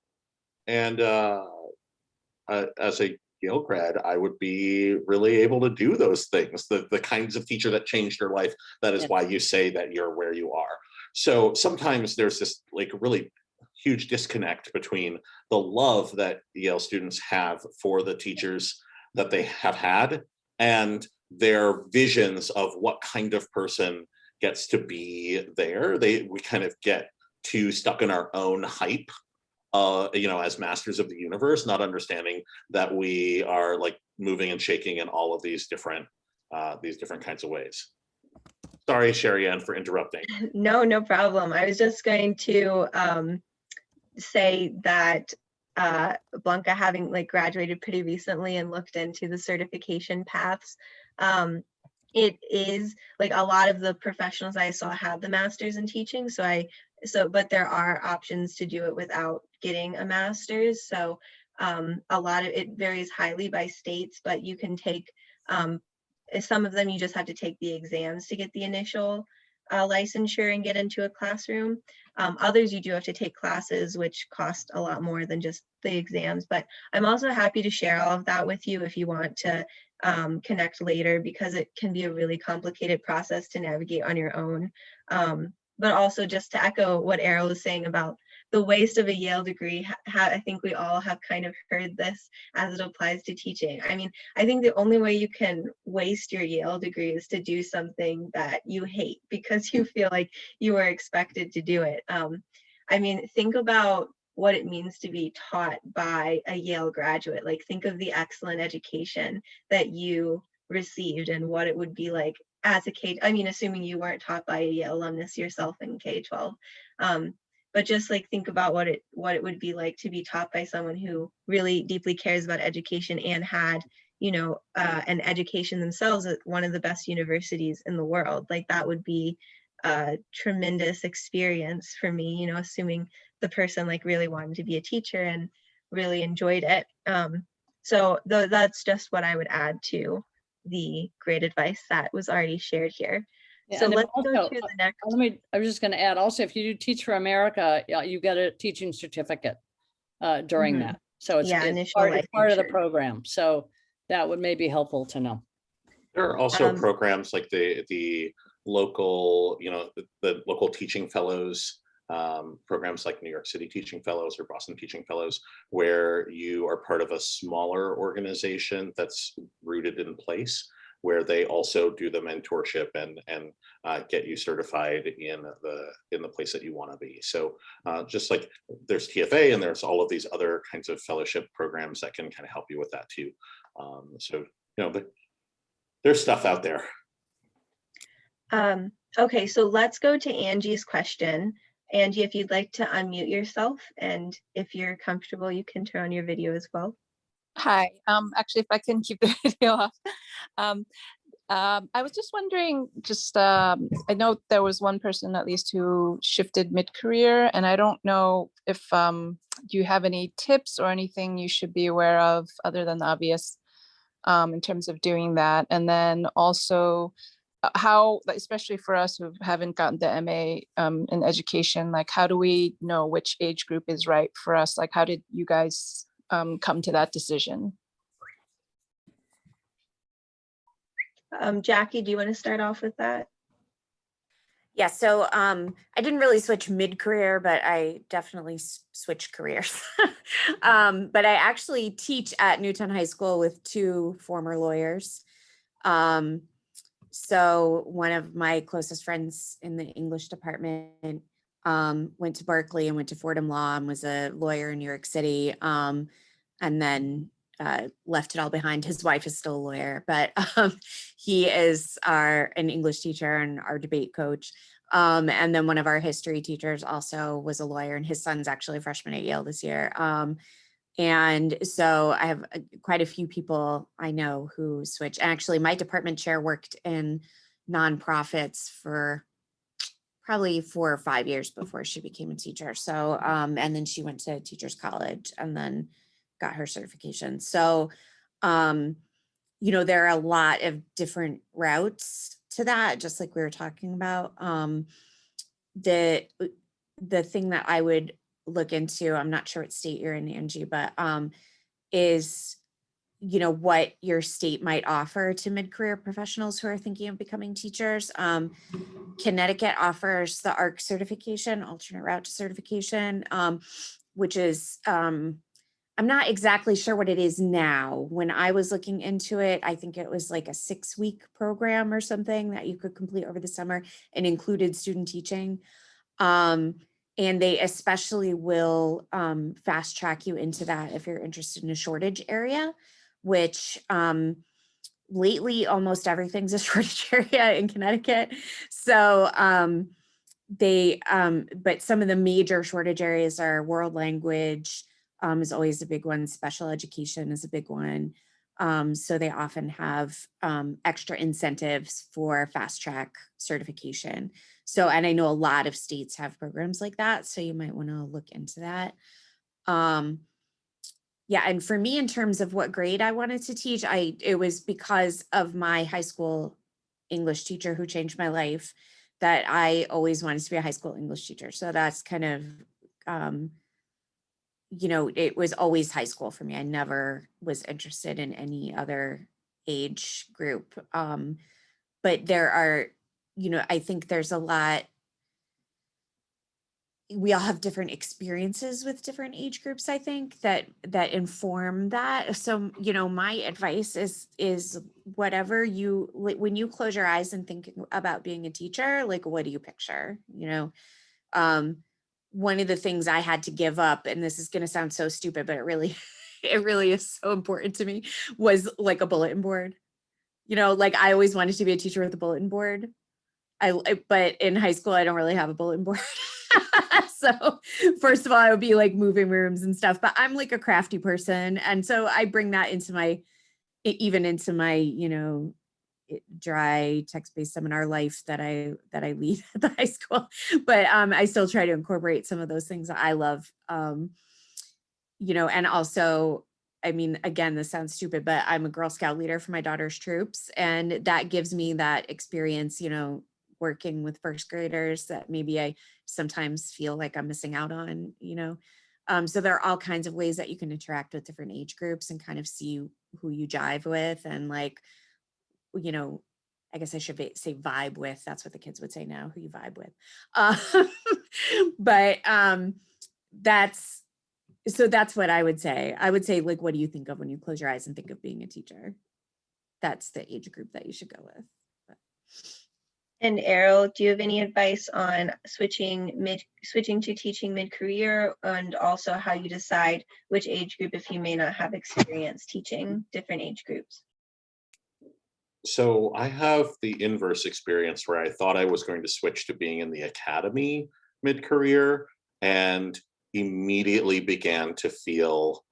And as a Yale grad, I would be really able to do those things, the kinds of teacher that changed your life. That is why you say that you're where you are. So sometimes there's this like really huge disconnect between the love that Yale students have for the teachers that they have had and their visions of what kind of person gets to be there. We kind of get too stuck in our own hype, as masters of the universe, not understanding that we are like moving and shaking in all of these different kinds of ways. Sorry, Sherry Ann, for interrupting. No, no problem. I was just going to say that Blanca, having like graduated pretty recently and looked into the certification paths, it is like a lot of the professionals I saw had the master's in teaching. But there are options to do it without getting a master's. So a lot of it varies highly by states, but you can take some of them, you just have to take the exams to get the initial licensure and get into a classroom. Others you do have to take classes, which cost a lot more than just the exams. But I'm also happy to share all of that with you if you want to connect later, because it can be a really complicated process to navigate on your own. But also just to echo what Errol was saying about the waste of a Yale degree, I think we all have kind of heard this as it applies to teaching. I mean, I think the only way you can waste your Yale degree is to do something that you hate because you feel like you were expected to do it. I mean, think about what it means to be taught by a Yale graduate. Like, think of the excellent education that you received and what it would be like as a assuming you weren't taught by a Yale alumnus yourself in K12. But just like think about what it would be like to be taught by someone who really deeply cares about education and had, an education themselves at one of the best universities in the world. Like, that would be a tremendous experience for me, assuming the person like really wanted to be a teacher and really enjoyed it. So that's just what I would add to the great advice that was already shared here. Yeah, so and let's also, go to the next. I was just going to add also, if you do Teach for America, you get a teaching certificate during that. So it's part of the program. So that would maybe helpful to know. There are also programs like the local, the local teaching fellows, programs like New York City Teaching Fellows or Boston Teaching Fellows, where you are part of a smaller organization that's rooted in place, where they also do the mentorship and get you certified in the place that you want to be. So just like there's TFA and there's all of these other kinds of fellowship programs that can kind of help you with that too. There's stuff out there. Okay, so let's go to Angie's question. Angie, if you'd like to unmute yourself, and if you're comfortable, you can turn on your video as well. Hi, actually, if I can keep the video off. I was just wondering, I know there was one person at least who shifted mid-career, and I don't know if do you have any tips or anything you should be aware of other than the obvious in terms of doing that? And then also how, especially for us who haven't gotten the MA in education, like how do we know which age group is right for us? Like how did you guys come to that decision? Jackie, do you want to start off with that? Yeah, so I didn't really switch mid-career, but I definitely switched careers. But I actually teach at Newtown High School with two former lawyers. So one of my closest friends in the English department went to Berkeley and went to Fordham Law and was a lawyer in New York City, and then left it all behind. His wife is still a lawyer, but he is an English teacher and our debate coach. And then one of our history teachers also was a lawyer, and his son's actually a freshman at Yale this year. And so I have quite a few people I know who switch. Actually, my department chair worked in nonprofits for probably 4 or 5 years before she became a teacher. So, and then she went to teachers college and then got her certification. So, there are a lot of different routes to that, just like we were talking about. The thing that I would look into, I'm not sure what state you're in, Angie, but is you know, what your state might offer to mid-career professionals who are thinking of becoming teachers. Connecticut offers the ARC certification, alternate route to certification, which is, I'm not exactly sure what it is now. When I was looking into it, I think it was like a 6-week program or something that you could complete over the summer and included student teaching. And they especially will fast track you into that if you're interested in a shortage area, which lately almost everything's a shortage area in Connecticut. So but some of the major shortage areas are world language, is always a big one. Special education is a big one. So they often have extra incentives for fast track certification. So, and I know a lot of states have programs like that, so you might want to look into that. Yeah, and for me, in terms of what grade I wanted to teach, it was because of my high school English teacher who changed my life that I always wanted to be a high school English teacher. So that's kind of, you know, it was always high school for me. I never was interested in any other age group. But there are, you know, I think there's a lot, we all have different experiences with different age groups, I think, that inform that. So, you know, my advice is whatever you, when you close your eyes and think about being a teacher, like, what do you picture? You know, one of the things I had to give up, and this is going to sound so stupid, but it really is so important to me, was like a bulletin board. You know, like I always wanted to be a teacher with a bulletin board. But in high school, I don't really have a bulletin board. So first of all, I would be like moving rooms and stuff, but I'm like a crafty person. And so I bring that into my, even into my, you know, dry text-based seminar life that I lead at the high school. But I still try to incorporate some of those things that I love. You know, and also, I mean, again, this sounds stupid, but I'm a Girl Scout leader for my daughter's troops. And that gives me that experience, you know, working with first graders that maybe I sometimes feel like I'm missing out on, you know. So there are all kinds of ways that you can interact with different age groups and kind of see who you jive with, and like, you know, I guess I should say vibe with. That's what the kids would say now, who you vibe with. But that's what I would say. I would say, like, what do you think of when you close your eyes and think of being a teacher? That's the age group that you should go with. And Errol, do you have any advice on switching to teaching mid-career, and also how you decide which age group if you may not have experience teaching different age groups? So I have the inverse experience where I thought I was going to switch to being in the academy mid-career, and immediately began to feel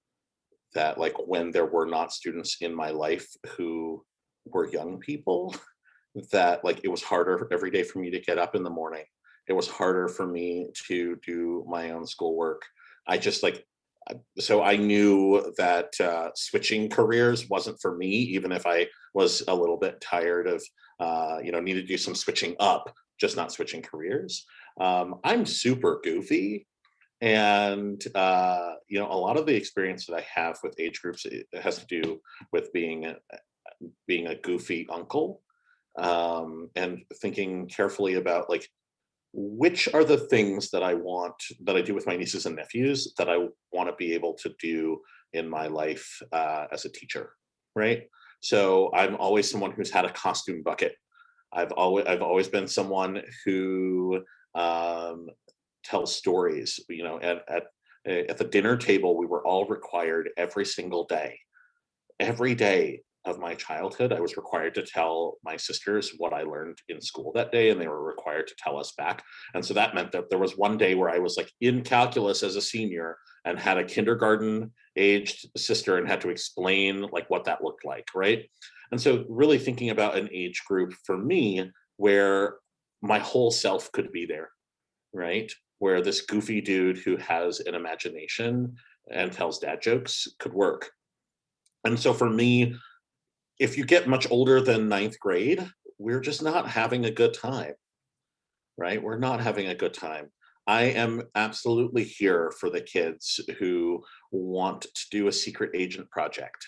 that, like, when there were not students in my life who were young people, that like it was harder every day for me to get up in the morning. It was harder for me to do my own schoolwork. I just like, so I knew that switching careers wasn't for me, even if I was a little bit tired of, you know, needed to do some switching up, just not switching careers. I'm super goofy. And, you know, a lot of the experience that I have with age groups, it has to do with being a goofy uncle, and thinking carefully about like, which are the things that I do with my nieces and nephews that I want to be able to do in my life as a teacher, right? So I'm always someone who's had a costume bucket. I've always been someone who tells stories. You know, at the dinner table, we were all required every single day, every day of my childhood, I was required to tell my sisters what I learned in school that day, and they were required to tell us back. And so that meant that there was one day where I was like in calculus as a senior and had a kindergarten aged sister and had to explain like what that looked like, right? And so really thinking about an age group for me where my whole self could be there, right? Where this goofy dude who has an imagination and tells dad jokes could work. And so for me, if you get much older than 9th grade, we're just not having a good time, right? We're not having a good time. I am absolutely here for the kids who want to do a secret agent project,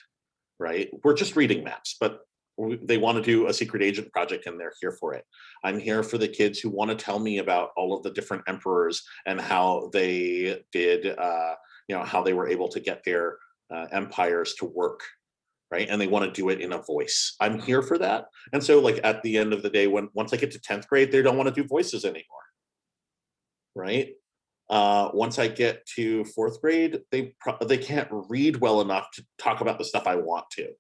right? We're just reading maps, but they want to do a secret agent project and they're here for it. I'm here for the kids who want to tell me about all of the different emperors and how they did, you know, how they were able to get their empires to work, right? And they want to do it in a voice. I'm here for that. And so like at the end of the day, once I get to 10th grade, they don't want to do voices anymore, right? Once I get to 4th grade, they can't read well enough to talk about the stuff I want to.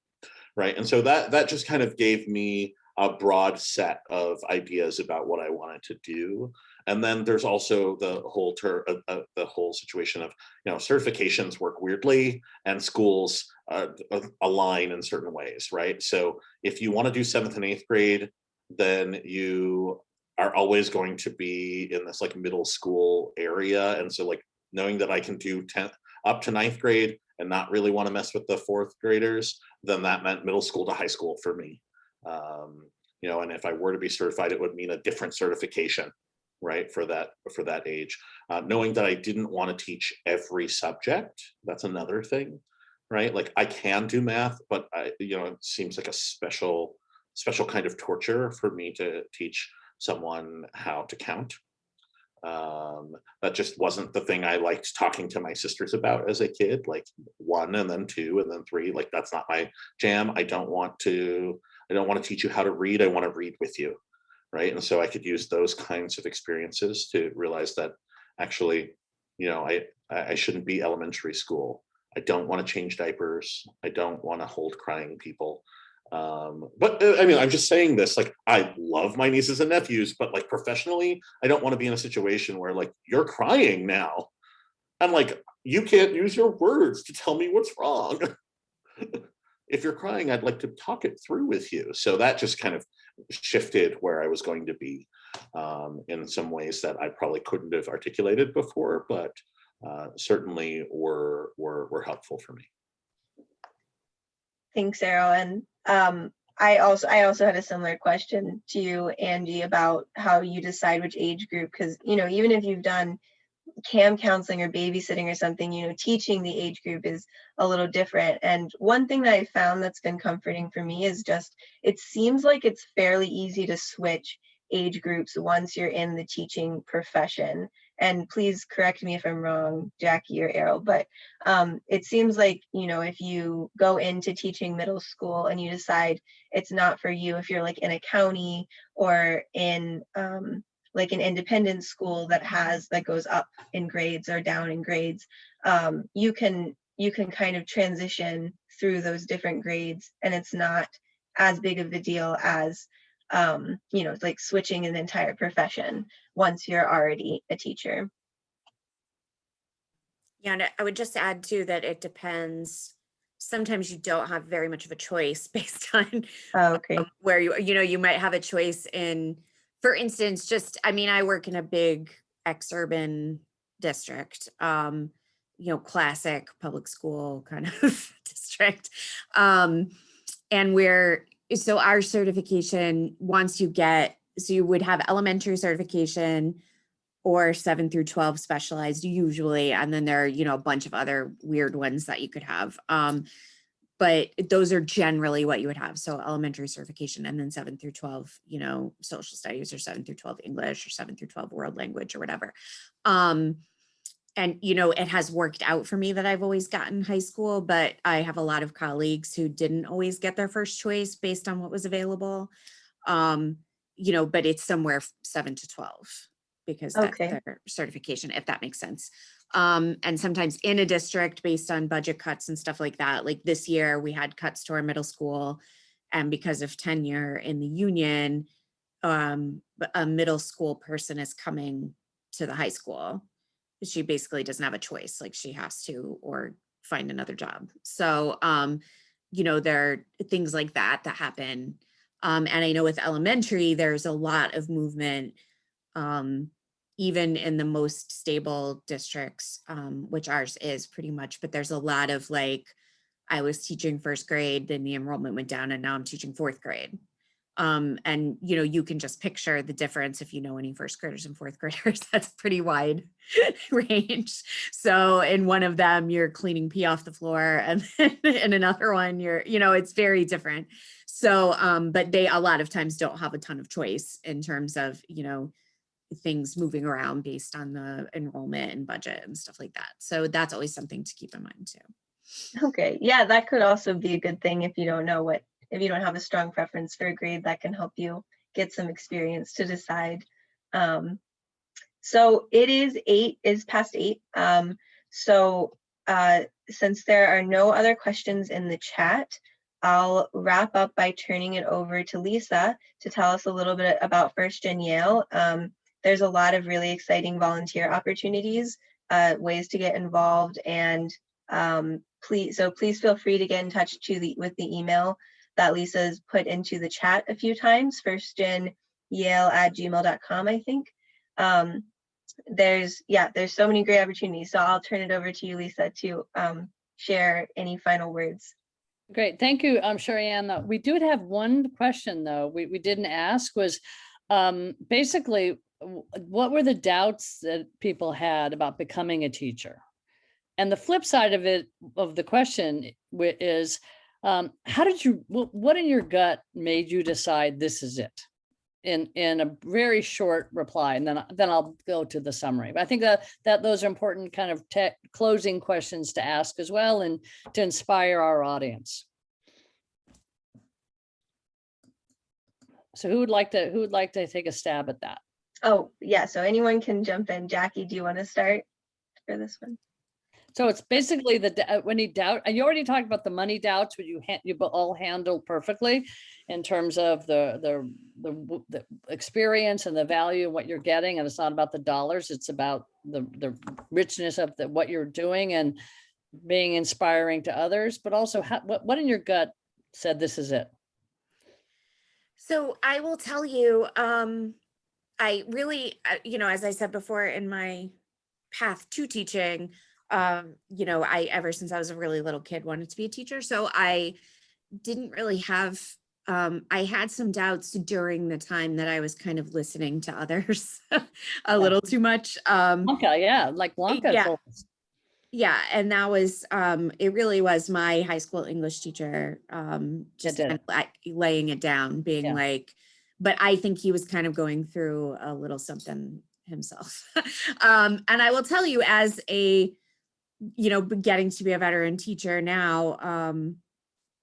Right. And so that just kind of gave me a broad set of ideas about what I wanted to do. And then there's also the whole situation of, you know, certifications work weirdly and schools align in certain ways. Right. So if you want to do 7th and 8th grade, then you are always going to be in this like middle school area. And so like knowing that I can do 10th up to 9th grade and not really want to mess with the 4th graders, then that meant middle school to high school for me. You know, and if I were to be certified, it would mean a different certification, right, for that age. Knowing that I didn't want to teach every subject, that's another thing, right? Like I can do math, but you know, it seems like a special kind of torture for me to teach someone how to count. That just wasn't the thing I liked talking to my sisters about as a kid, like 1 and then 2 and then 3. Like that's not my jam. I don't want to teach you how to read. I want to read with you, right? And so I could use those kinds of experiences to realize that actually, you know, I shouldn't be elementary school. I don't want to change diapers. I don't want to hold crying people. But I mean, I'm just saying this, like, I love my nieces and nephews, but like professionally, I don't want to be in a situation where like, you're crying now. I'm like, you can't use your words to tell me what's wrong. If you're crying, I'd like to talk it through with you. So that just kind of shifted where I was going to be in some ways that I probably couldn't have articulated before, but certainly were helpful for me. Thanks, Errol. And I also had a similar question to you, Angie, about how you decide which age group, because, you know, even if you've done CAM counseling or babysitting or something, you know, teaching the age group is a little different. And one thing that I found that's been comforting for me is just, it seems like it's fairly easy to switch age groups once you're in the teaching profession. And please correct me if I'm wrong, Jackie or Errol, but it seems like, you know, if you go into teaching middle school and you decide it's not for you, if you're like in a county or in like an independent school that goes up in grades or down in grades, you can kind of transition through those different grades, and it's not as big of a deal as you know, like switching an entire profession once you're already a teacher. Yeah, and I would just add too that it depends. Sometimes you don't have very much of a choice based on Okay. where you know, you might have a choice in, for instance, just, I mean, I work in a big ex-urban district, you know, classic public school kind of district. And so our certification, once you get, so you would have elementary certification or 7 through 12 specialized usually. And then there are, you know, a bunch of other weird ones that you could have. But those are generally what you would have. So elementary certification, and then 7 through 12, you know, social studies, or 7 through 12 English, or 7 through 12 world language, or whatever. And, you know, it has worked out for me that I've always gotten high school, but I have a lot of colleagues who didn't always get their first choice based on what was available. You know, but it's somewhere 7 to 12 because that's their certification, if that makes sense. And sometimes in a district based on budget cuts and stuff like that. Like this year we had cuts to our middle school, and because of tenure in the union, a middle school person is coming to the high school. She basically doesn't have a choice, like she has to, or find another job. So, you know, there are things like that happen. And I know with elementary, there's a lot of movement, even in the most stable districts, which ours is pretty much, but there's a lot of like, I was teaching 1st grade, then the enrollment went down, and now I'm teaching 4th grade. And, you know, you can just picture the difference if you know any first graders and fourth graders. That's a pretty wide range. So in one of them, you're cleaning pee off the floor, and then in another one, you're, you know, it's very different. So, but they a lot of times don't have a ton of choice in terms of, you know, things moving around based on the enrollment and budget and stuff like that. So that's always something to keep in mind too. Okay, yeah, that could also be a good thing if you don't know if you don't have a strong preference for a grade, that can help you get some experience to decide. So it is past 8. So since there are no other questions in the chat, I'll wrap up by turning it over to Lisa to tell us a little bit about 1stGen Yale. There's a lot of really exciting volunteer opportunities, ways to get involved, and please feel free to get in touch with the email that Lisa's put into the chat a few times, 1stgenyale@gmail.com, I think. There's so many great opportunities. So I'll turn it over to you, Lisa, to share any final words. Great, thank you, Sherry Ann. We do have one question though we didn't ask, was basically what were the doubts that people had about becoming a teacher? And the flip side of it, of the question is, how did you, what in your gut made you decide this is it? In a very short reply, and then I'll go to the summary. But I think that those are important kind of closing questions to ask as well, and to inspire our audience. So who would like to take a stab at that? Oh yeah, so anyone can jump in. Jackie, do you want to start for this one? So it's basically any doubt, and you already talked about the money doubts, which you all handled perfectly in terms of the experience and the value of what you're getting. And it's not about the dollars, it's about the richness of what you're doing and being inspiring to others. But also, what in your gut said this is it? So I will tell you, I really, you know, as I said before, in my path to teaching, you know, ever since I was a really little kid, wanted to be a teacher. So I didn't really have, I had some doubts during the time that I was kind of listening to others a little too much. Blanca, yeah, like Blanca. Yeah. Yeah, and that was, it really was my high school English teacher, just kind of laying it down, being like, but I think he was kind of going through a little something himself. And I will tell you, as a, you know, getting to be a veteran teacher now,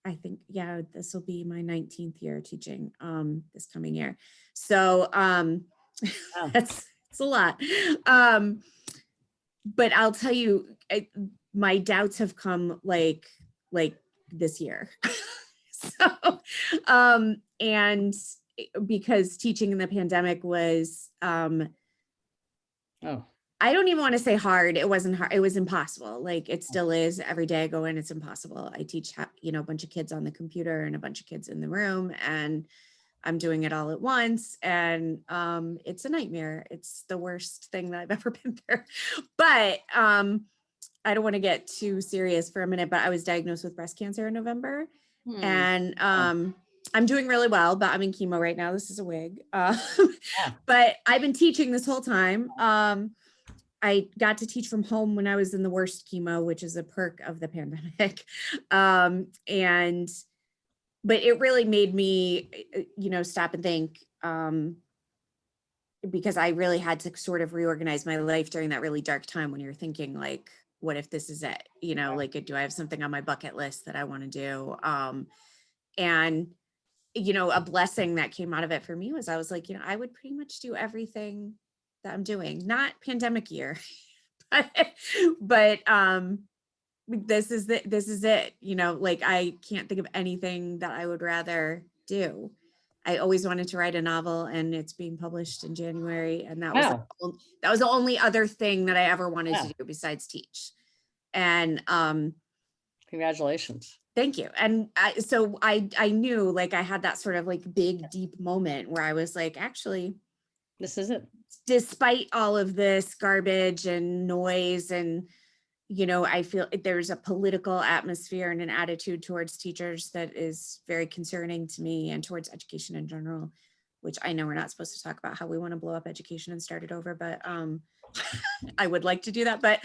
I think, yeah, this will be my 19th year teaching this coming year. So it's a lot. But I'll tell you, my doubts have come like this year. So, and because teaching in the pandemic was, I don't even want to say hard. It wasn't hard. It was impossible. Like it still is. Every day I go in, it's impossible. I teach, you know, a bunch of kids on the computer and a bunch of kids in the room, and I'm doing it all at once. And it's a nightmare. It's the worst thing that I've ever been through. But I don't want to get too serious for a minute, but I was diagnosed with breast cancer in November. And I'm doing really well, but I'm in chemo right now. This is a wig. But I've been teaching this whole time. I got to teach from home when I was in the worst chemo, which is a perk of the pandemic. But it really made me, you know, stop and think, because I really had to sort of reorganize my life during that really dark time when you're thinking like, what if this is it? You know, like, do I have something on my bucket list that I want to do? And, you know, a blessing that came out of it for me was I was like, you know, I would pretty much do everything that I'm doing, not pandemic year, but this is it, you know, like I can't think of anything that I would rather do. I always wanted to write a novel, and it's being published in January, and that was the only other thing that I ever wanted to do besides teach. And congratulations. Thank you. And so I knew, like, I had that sort of like big deep moment where I was like, actually, this is it. Despite all of this garbage and noise and you know, I feel there's a political atmosphere and an attitude towards teachers that is very concerning to me, and towards education in general, which I know we're not supposed to talk about how we want to blow up education and start it over, but I would like to do that, but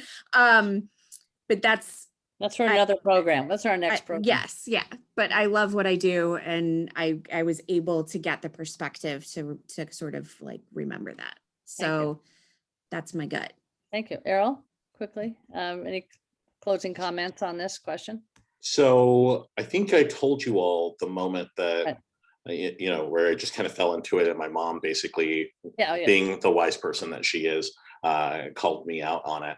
that's for another program. That's our next I- program. yes, yeah, but I love what I do, and I was able to get the perspective to sort of like remember that. So that's my gut. Thank you. Errol, quickly, any closing comments on this question? So I think I told you all the moment that, Right. you know, where I just kind of fell into it, and my mom basically, Yeah, oh, yeah. being the wise person that she is, called me out on it.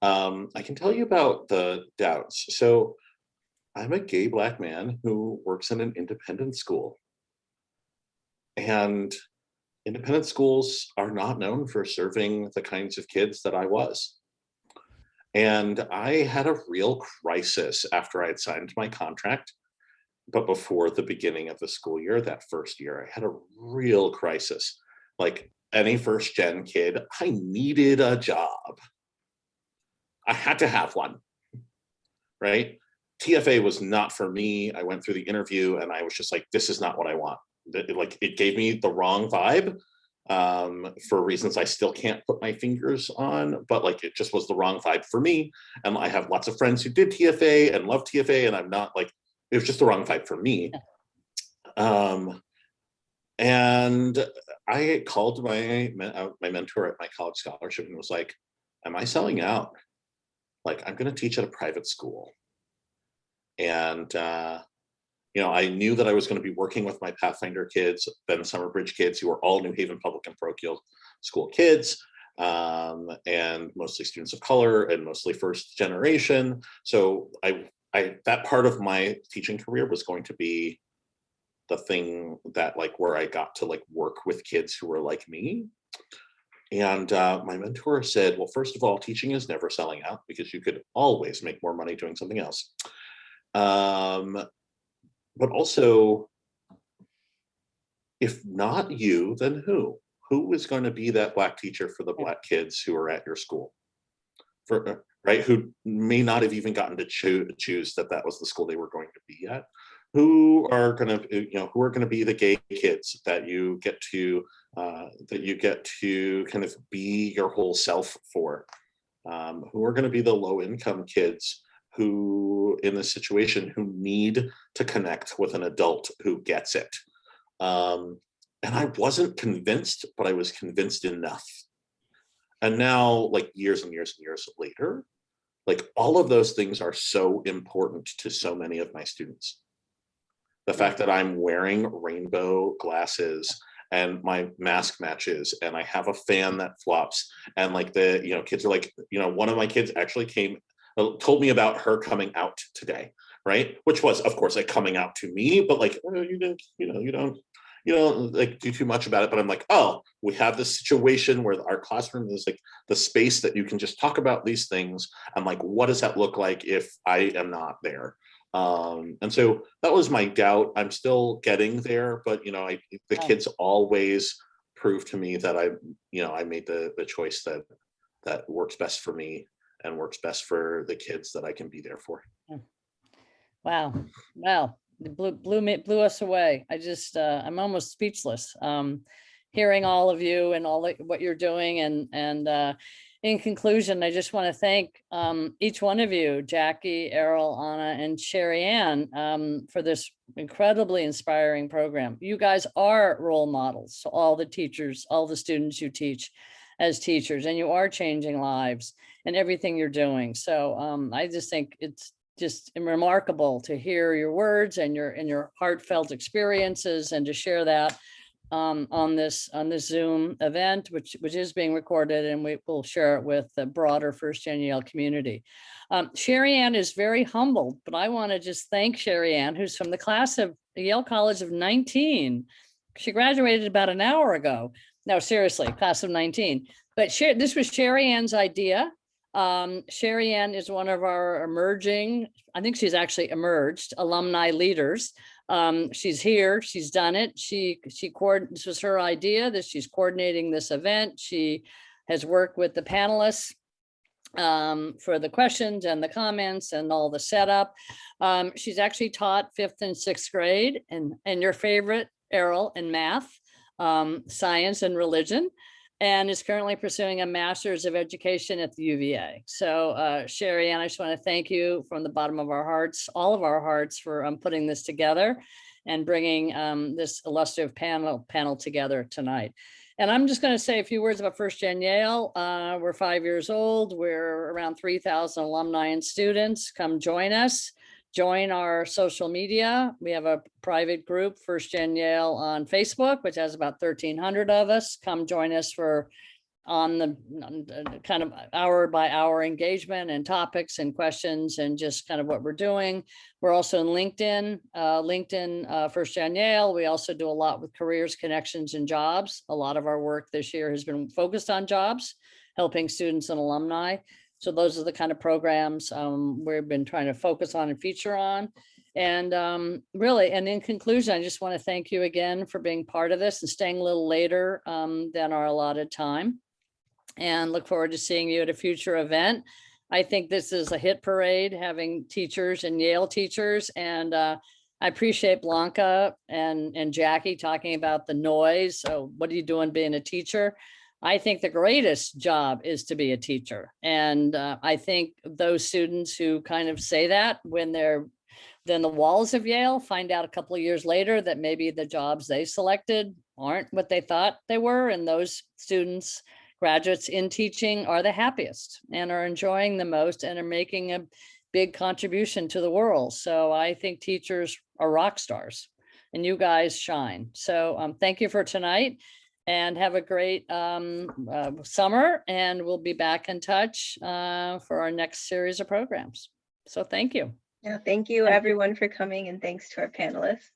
I can tell you about the doubts. So I'm a gay Black man who works in an independent school. And independent schools are not known for serving the kinds of kids that I was. And I had a real crisis after I had signed my contract. But before the beginning of the school year, that first year, I had a real crisis. Like any first gen kid, I needed a job. I had to have one, right? TFA was not for me. I went through the interview and I was just like, this is not what I want. Like, it gave me the wrong vibe, for reasons I still can't put my fingers on, but like, it just was the wrong vibe for me. And I have lots of friends who did TFA and love TFA, and I'm not like, it was just the wrong vibe for me. And I called my mentor at my college scholarship and was like, am I selling out? Like, I'm going to teach at a private school. And, you know, I knew that I was going to be working with my Pathfinder kids, then Summerbridge kids, who are all New Haven public and parochial school kids, and mostly students of color and mostly first generation. So that part of my teaching career was going to be the thing that, like, where I got to like work with kids who were like me. And my mentor said, well, first of all, teaching is never selling out, because you could always make more money doing something else. But also, if not you, then who? Who is going to be that Black teacher for the Black kids who are at your school? Right? Who may not have even gotten to choose that was the school they were going to be at. Who are going to, you know, who are going to be the gay kids that you get to kind of be your whole self for? Who are going to be the low income kids who, in this situation, who need to connect with an adult who gets it? And I wasn't convinced, but I was convinced enough. And now, like, years and years and years later, like, all of those things are so important to so many of my students. The fact that I'm wearing rainbow glasses and my mask matches, and I have a fan that flops, and like, the, you know, kids are like, you know, one of my kids actually told me about her coming out today, right? Which was, of course, like, coming out to me, but like, oh, you don't like do too much about it. But I'm like, oh, we have this situation where our classroom is like the space that you can just talk about these things. I'm like, what does that look like if I am not there? And so that was my doubt. I'm still getting there, but, you know, the kids always prove to me that I made the choice that works best for me and works best for the kids that I can be there for. Wow. Wow. It blew us away. I just, I'm almost speechless, hearing all of you and all what you're doing. And in conclusion, I just want to thank each one of you, Jackie, Errol, Anna, and Sherry Ann, for this incredibly inspiring program. You guys are role models. So all the teachers, all the students you teach as teachers, and you are changing lives and everything you're doing. So I just think it's just remarkable to hear your words and your heartfelt experiences, and to share that on this Zoom event, which is being recorded, and we will share it with the broader 1stGen Yale community. Sherry Ann is very humbled, but I want to just thank Sherry Ann, who's from the class of Yale College of 19. She graduated about an hour ago. No, seriously, class of 19. But this was Sherry Ann's idea. Sherry Ann is one of our emerging, I think she's actually emerged, alumni leaders. She's here, she's done it. This was her idea, that she's coordinating this event. She has worked with the panelists for the questions and the comments and all the setup. She's actually taught 5th and 6th grade and your favorite, Errol, in math, science and religion, and is currently pursuing a master's of education at the UVA. So Sherry Ann, I just want to thank you from the bottom of our hearts, all of our hearts, for putting this together and bringing this illustrious panel together tonight. And I'm just going to say a few words about 1stGen Yale. We're 5 years old. We're around 3,000 alumni and students. Come join us. Join our social media. We have a private group, 1stGen Yale, on Facebook, which has about 1,300 of us. Come join us for on the kind of hour by hour engagement and topics and questions and just kind of what we're doing. We're also in LinkedIn, 1stGen Yale. We also do a lot with careers, connections, and jobs. A lot of our work this year has been focused on jobs, helping students and alumni. So those are the kind of programs we've been trying to focus on and feature on. And really, and in conclusion, I just want to thank you again for being part of this and staying a little later than our allotted time. And look forward to seeing you at a future event. I think this is a hit parade, having teachers and Yale teachers. And I appreciate Blanca and Jackie talking about the noise. So what are you doing being a teacher? I think the greatest job is to be a teacher. And I think those students who kind of say that when they're then the walls of Yale find out a couple of years later that maybe the jobs they selected aren't what they thought they were. And those students, graduates in teaching, are the happiest and are enjoying the most and are making a big contribution to the world. So I think teachers are rock stars and you guys shine. So thank you for tonight and have a great summer, and we'll be back in touch for our next series of programs. So thank you. Yeah, thank you everyone for coming, and thanks to our panelists.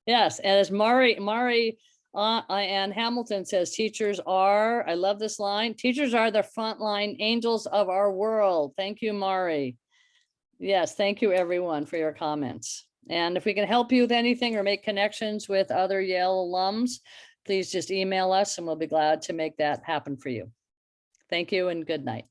Yes, and as Mari Ann Hamilton says, teachers are, I love this line, teachers are the frontline angels of our world. Thank you, Mari. Yes, thank you everyone for your comments. And if we can help you with anything or make connections with other Yale alums, please just email us and we'll be glad to make that happen for you. Thank you and good night.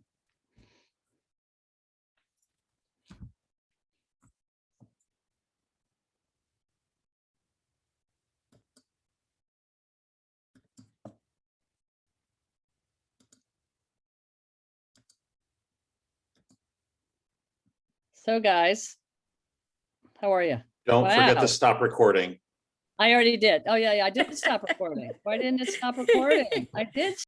So guys, how are you? Don't forget Wow. to stop recording. I already did. Oh yeah, I did stop recording. Why didn't it stop recording? I did